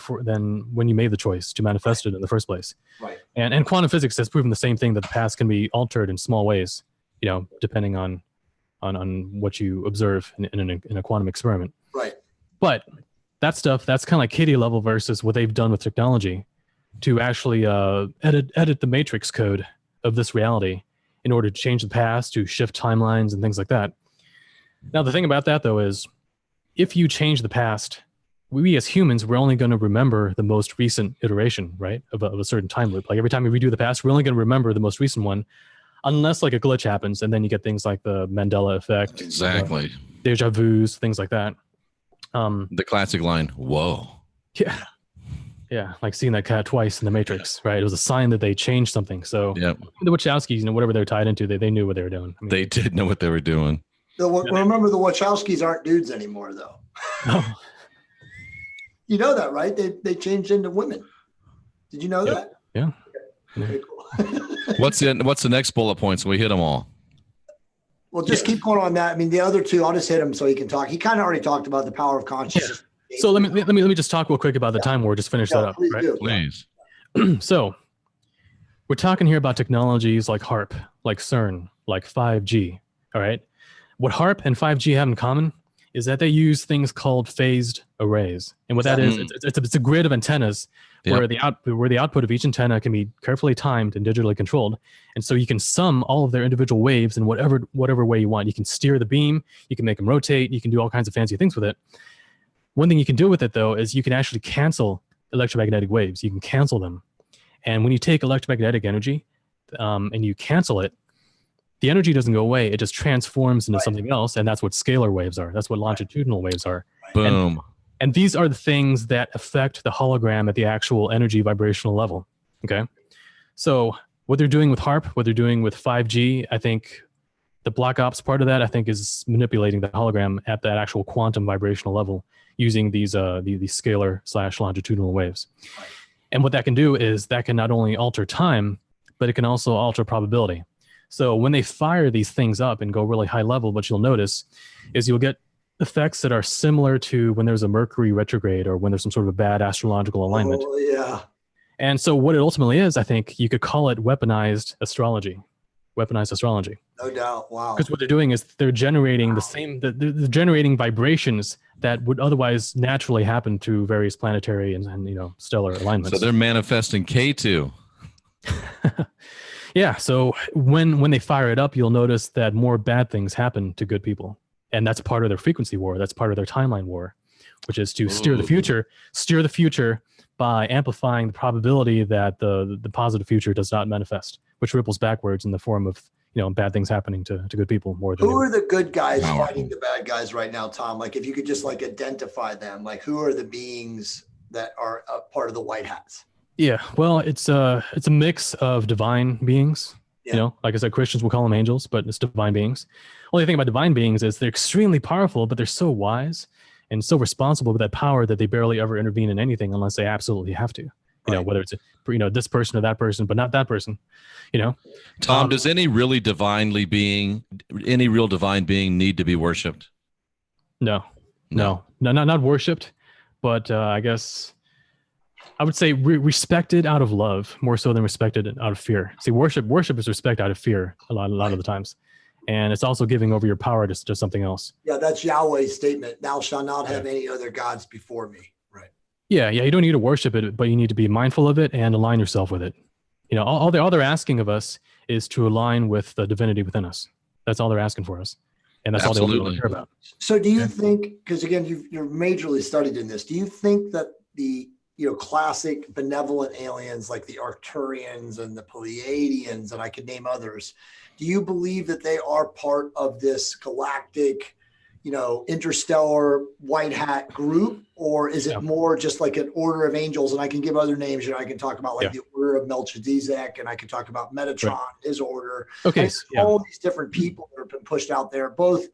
when you made the choice to manifest it in the first place. Right. And quantum physics has proven the same thing, that the past can be altered in small ways, depending on what you observe in a quantum experiment. Right. But that stuff, that's kind of like kiddie level versus what they've done with technology to actually edit the matrix code of this reality in order to change the past, to shift timelines and things like that. Now, the thing about that, though, is if you change the past, we as humans, we're only going to remember the most recent iteration, right, of a certain time loop. Like every time we redo the past, we're only going to remember the most recent one, unless like a glitch happens, and then you get things like the Mandela effect, exactly, deja vus, things like that. The classic line, "Whoa." Yeah, like seeing that cat twice in the Matrix, right? It was a sign that they changed something. So the Wachowskis, whatever they're tied into, they knew what they were doing. They did know what they were doing. Remember, the Wachowskis aren't dudes anymore, though. No. You know that, right? They changed into women. Did you know that? Yeah. Okay, cool. What's the next bullet point so we hit them all? Well, just keep going on that. I mean, the other 2, I'll just hit him so he can talk. He kind of already talked about the power of consciousness. Yeah. So let me just talk real quick about the time war. Just finish that up. Please right? do. Please. So we're talking here about technologies like HARP, like CERN, like 5G. All right. What HARP and 5G have in common is that they use things called phased arrays. And what that is, it's a grid of antennas where the output of each antenna can be carefully timed and digitally controlled. And so you can sum all of their individual waves in whatever way you want. You can steer the beam, you can make them rotate, you can do all kinds of fancy things with it. One thing you can do with it, though, is you can actually cancel electromagnetic waves. You can cancel them. And when you take electromagnetic energy and you cancel it, the energy doesn't go away. It just transforms into something else. And that's what scalar waves are. That's what longitudinal waves are. Boom. And these are the things that affect the hologram at the actual energy vibrational level. Okay. So what they're doing with HARP, what they're doing with 5G, I think the black ops part of that, I think, is manipulating the hologram at that actual quantum vibrational level using these scalar / longitudinal waves. And what that can do is that can not only alter time, but it can also alter probability. So when they fire these things up and go really high level, what you'll notice is you'll get effects that are similar to when there's a Mercury retrograde or when there's some sort of a bad astrological alignment. Oh, yeah. And so what it ultimately is, I think you could call it weaponized astrology. No doubt. Wow. Because what they're doing is they're generating they're generating vibrations that would otherwise naturally happen through various planetary and stellar alignments. So they're manifesting K2. Yeah. So when they fire it up, you'll notice that more bad things happen to good people. And that's part of their frequency war. That's part of their timeline war, which is to steer the future by amplifying the probability that the positive future does not manifest, which ripples backwards in the form of bad things happening to good people more than who are the good guys fighting the bad guys right now, Tom? Like, if you could just identify them, like who are the beings that are a part of the white hats? Yeah, well, it's a mix of divine beings. Yeah. Like I said, Christians will call them angels, but it's divine beings. Only thing about divine beings is they're extremely powerful, but they're so wise and so responsible with that power that they barely ever intervene in anything unless they absolutely have to. whether it's, this person or that person, but not that person, Tom, does any real divine being need to be worshipped? No, not worshipped, but I guess I would say respected out of love more so than respected out of fear. See, worship is respect out of fear a lot of the times. And it's also giving over your power to something else. Yeah, that's Yahweh's statement. Thou shalt not have any other gods before me. Right. Yeah. You don't need to worship it, but you need to be mindful of it and align yourself with it. All they're asking of us is to align with the divinity within us. That's all they're asking for us. And that's Absolutely. all they really care about. So do you think, because again, you're majorly studied in this, do you think that the classic benevolent aliens like the Arcturians and the Pleiadians, and I could name others, do you believe that they are part of this galactic, interstellar white hat group, or is it more just like an order of angels? And I can give other names, I can talk about the order of Melchizedek, and I can talk about Metatron, his order. Okay. All these different people that have been pushed out there, both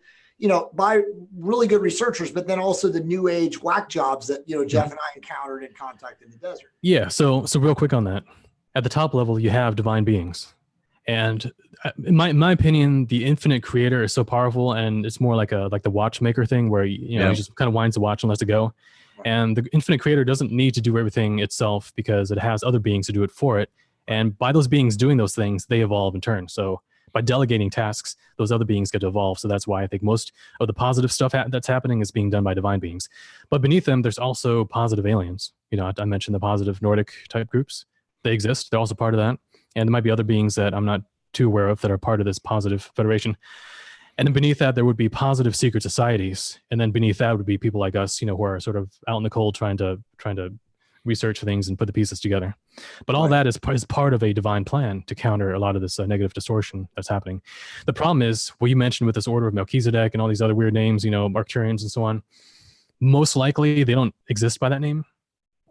by really good researchers, but then also the new age whack jobs that, Jeff and I encountered in Contact in the Desert. Yeah. So real quick on that, at the top level, you have divine beings. And in my opinion, the infinite creator is so powerful, and it's more like the watchmaker thing where, he just kind of winds the watch and lets it go. And the infinite creator doesn't need to do everything itself because it has other beings to do it for it. And by those beings doing those things, they evolve in turn. So by delegating tasks, those other beings get to evolve. So that's why I think most of the positive stuff that's happening is being done by divine beings. But beneath them, there's also positive aliens. I mentioned the positive Nordic type groups. They exist. They're also part of that. And there might be other beings that I'm not too aware of that are part of this positive federation. And then beneath that, there would be positive secret societies. And then beneath that would be people like us, who are sort of out in the cold trying to research things and put the pieces together. But all that is part of a divine plan to counter a lot of this negative distortion that's happening. The problem is, what you mentioned with this order of Melchizedek and all these other weird names, Arcturians and so on, most likely they don't exist by that name.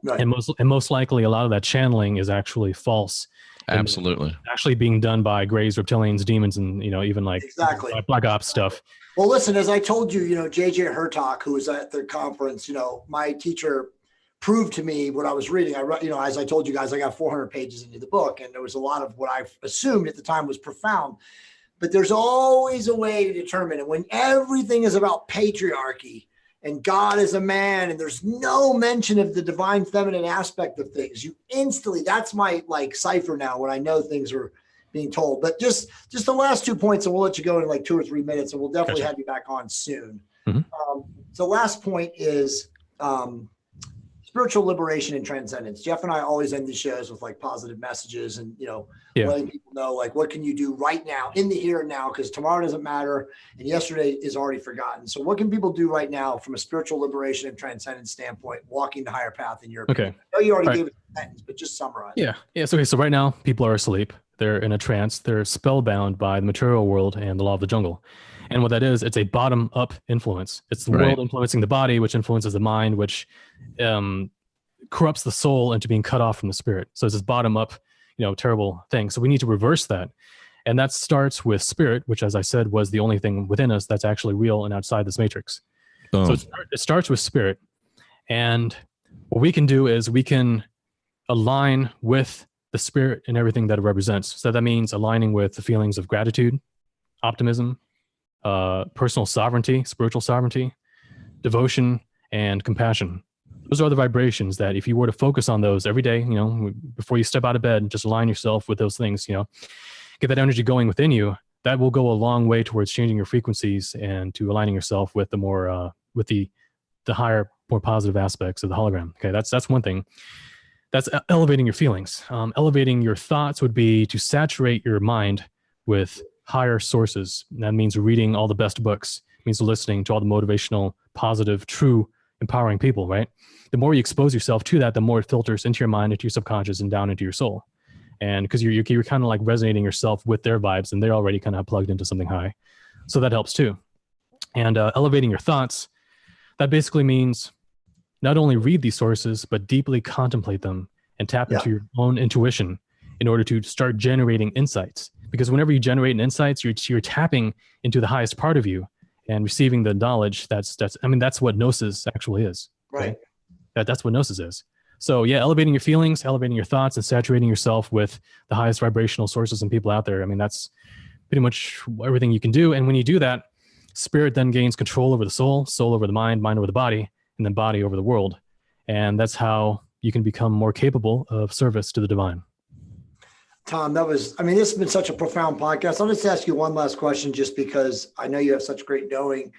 Right. And most likely a lot of that channeling is actually false. Absolutely. Actually being done by Greys, reptilians, demons, and, even exactly Black Ops stuff. Well, listen, as I told you, JJ Hertok, who was at the conference, my teacher proved to me what I was reading. I read, as I told you guys, I got 400 pages into the book, and there was a lot of what I assumed at the time was profound. But there's always a way to determine it. When everything is about patriarchy and God is a man, and there's no mention of the divine feminine aspect of things, you instantly, that's my cipher now when I know things are being told. But just the last 2 points, and we'll let you go in 2 or 3 minutes, and we'll definitely have you back on soon. Mm-hmm. So last point is spiritual liberation and transcendence. Jeff and I always end the shows with positive messages and, letting people know, what can you do right now in the here and now? Because tomorrow doesn't matter. And yesterday is already forgotten. So what can people do right now from a spiritual liberation and transcendence standpoint, walking the higher path in your opinion? I know you already gave it a sentence, but just summarize. Yeah. So, okay. So right now people are asleep. They're in a trance. They're spellbound by the material world and the law of the jungle. And what that is, it's a bottom-up influence. It's the world influencing the body, which influences the mind, which corrupts the soul into being cut off from the spirit. So it's this bottom-up, terrible thing. So we need to reverse that. And that starts with spirit, which, as I said, was the only thing within us that's actually real and outside this matrix. So it starts with spirit. And what we can do is we can align with the spirit and everything that it represents. So that means aligning with the feelings of gratitude, optimism, personal sovereignty, spiritual sovereignty, devotion, and compassion. Those are the vibrations that if you were to focus on those every day, before you step out of bed, just align yourself with those things, get that energy going within you, that will go a long way towards changing your frequencies and to aligning yourself with the more, with the higher, more positive aspects of the hologram. Okay. That's one thing. That's elevating your feelings. Elevating your thoughts would be to saturate your mind with higher sources. And that means reading all the best books. It means listening to all the motivational, positive, true, empowering people, right? The more you expose yourself to that, the more it filters into your mind, into your subconscious, and down into your soul. And because you're kind of resonating yourself with their vibes, and they're already kind of plugged into something high. So that helps too. And elevating your thoughts, that basically means not only read these sources, but deeply contemplate them and tap into your own intuition in order to start generating insights. Because whenever you generate an insights, you're tapping into the highest part of you and receiving the knowledge that's what gnosis actually is. Right. That's what gnosis is. So yeah, elevating your feelings, elevating your thoughts, and saturating yourself with the highest vibrational sources and people out there. I mean, that's pretty much everything you can do. And when you do that, spirit then gains control over the soul, soul over the mind, mind over the body, and then body over the world. And that's how you can become more capable of service to the divine. Tom, this has been such a profound podcast. I'll just ask you one last question, just because I know you have such great knowing.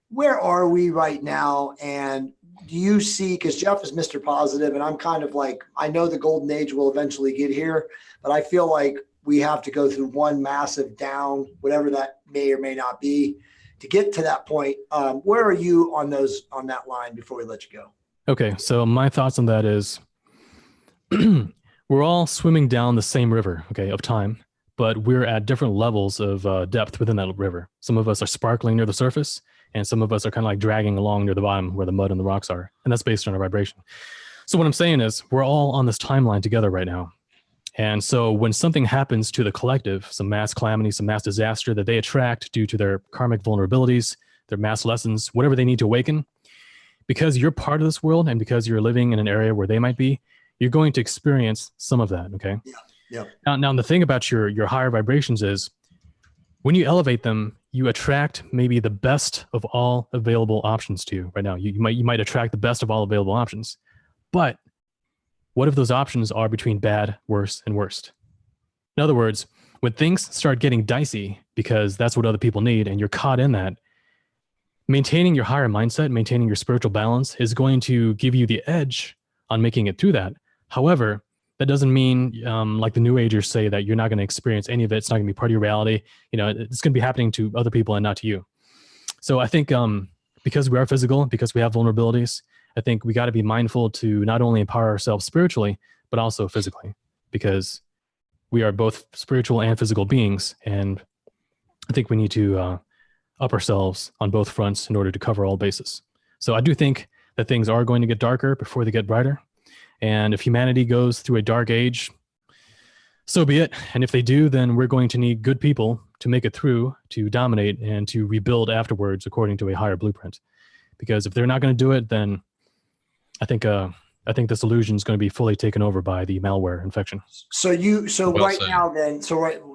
Where are we right now? And do you see, because Jeff is Mr. Positive, and I'm kind of like, I know the golden age will eventually get here, but I feel like we have to go through one massive down, whatever that may or may not be, to get to that point. Where are you on that line before we let you go? Okay, so my thoughts on that is we're all swimming down the same river, okay, of time, but we're at different levels of depth within that river. Some of us are sparkling near the surface, and some of us are kind of like dragging along near the bottom where the mud and the rocks are, and that's based on our vibration. So what I'm saying is we're all on this timeline together right now. And so when something happens to the collective, some mass calamity, some mass disaster that they attract due to their karmic vulnerabilities, their mass lessons, whatever they need to awaken, because you're part of this world and because you're living in an area where they might be, you're going to experience some of that, okay? Yeah. Now the thing about your higher vibrations is when you elevate them, you attract maybe the best of all available options to you right now. You might attract the best of all available options. But what if those options are between bad, worse, and worst? In other words, when things start getting dicey, because that's what other people need, and you're caught in that, maintaining your higher mindset, maintaining your spiritual balance is going to give you the edge on making it through that. However, that doesn't mean, like the New Agers say, that you're not going to experience any of it. It's not going to be part of your reality. You know, it's going to be happening to other people and not to you. So I think because we are physical, because we have vulnerabilities, I think we got to be mindful to not only empower ourselves spiritually, but also physically, because we are both spiritual and physical beings. And I think we need to up ourselves on both fronts in order to cover all bases. So I do think that things are going to get darker before they get brighter. And if humanity goes through a dark age, so be it. And if they do, then we're going to need good people to make it through, to dominate, and to rebuild afterwards according to a higher blueprint. Because if they're not going to do it, then I think this illusion is going to be fully taken over by the malware infection.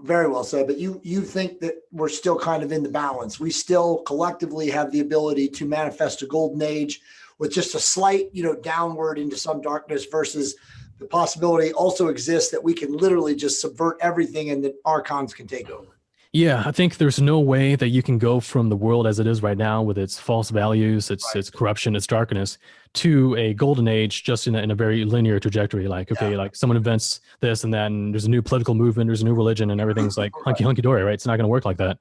Very well said. But you think that we're still kind of in the balance. We still collectively have the ability to manifest a golden age with just a slight, downward into some darkness, versus the possibility also exists that we can literally just subvert everything and the archons can take over. Yeah, I think there's no way that you can go from the world as it is right now with its false values, its corruption, its darkness, to a golden age just in a very linear trajectory. Like, okay, like someone invents this and that, and there's a new political movement, there's a new religion, and everything's like hunky-dory, right? It's not going to work like that.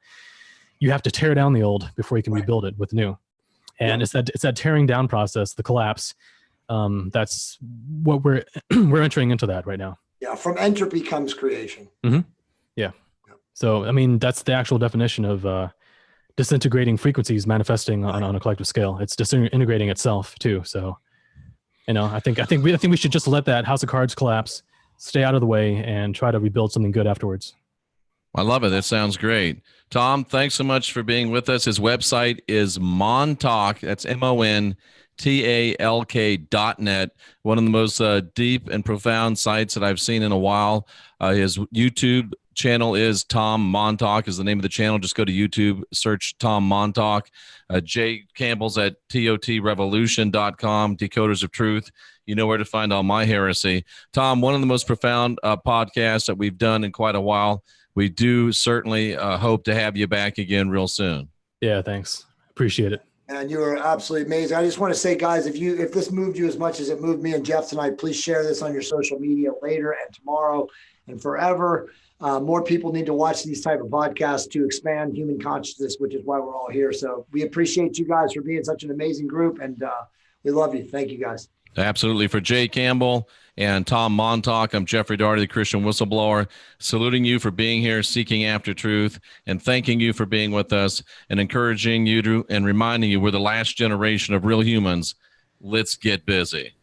You have to tear down the old before you can rebuild it with the new. And it's that tearing down process, the collapse. That's what we're entering into that right now. Yeah, from entropy comes creation. Mm-hmm. Yeah. So, I mean, that's the actual definition of disintegrating frequencies manifesting on a collective scale. It's disintegrating itself too. So, I think we should just let that house of cards collapse, stay out of the way, and try to rebuild something good afterwards. I love it. That sounds great. Tom, thanks so much for being with us. His website is Montalk. That's MONTALK.net. One of the most deep and profound sites that I've seen in a while. His YouTube channel is Tom Montalk is the name of the channel. Just go to YouTube, search Tom Montalk. Jay Campbell's at TOTrevolution.com, Decoders of Truth. You know where to find all my heresy. Tom, one of the most profound podcasts that we've done in quite a while. We do certainly hope to have you back again real soon. Yeah, thanks. Appreciate it. And you are absolutely amazing. I just want to say, guys, if this moved you as much as it moved me and Jeff tonight, please share this on your social media later and tomorrow and forever. More people need to watch these type of podcasts to expand human consciousness, which is why we're all here. So we appreciate you guys for being such an amazing group, and we love you. Thank you, guys. Absolutely. For Jay Campbell and Tom Montalk, I'm Jeffrey Daugherty, the Christian Whistleblower, saluting you for being here, seeking after truth, and thanking you for being with us and encouraging you to and reminding you we're the last generation of real humans. Let's get busy.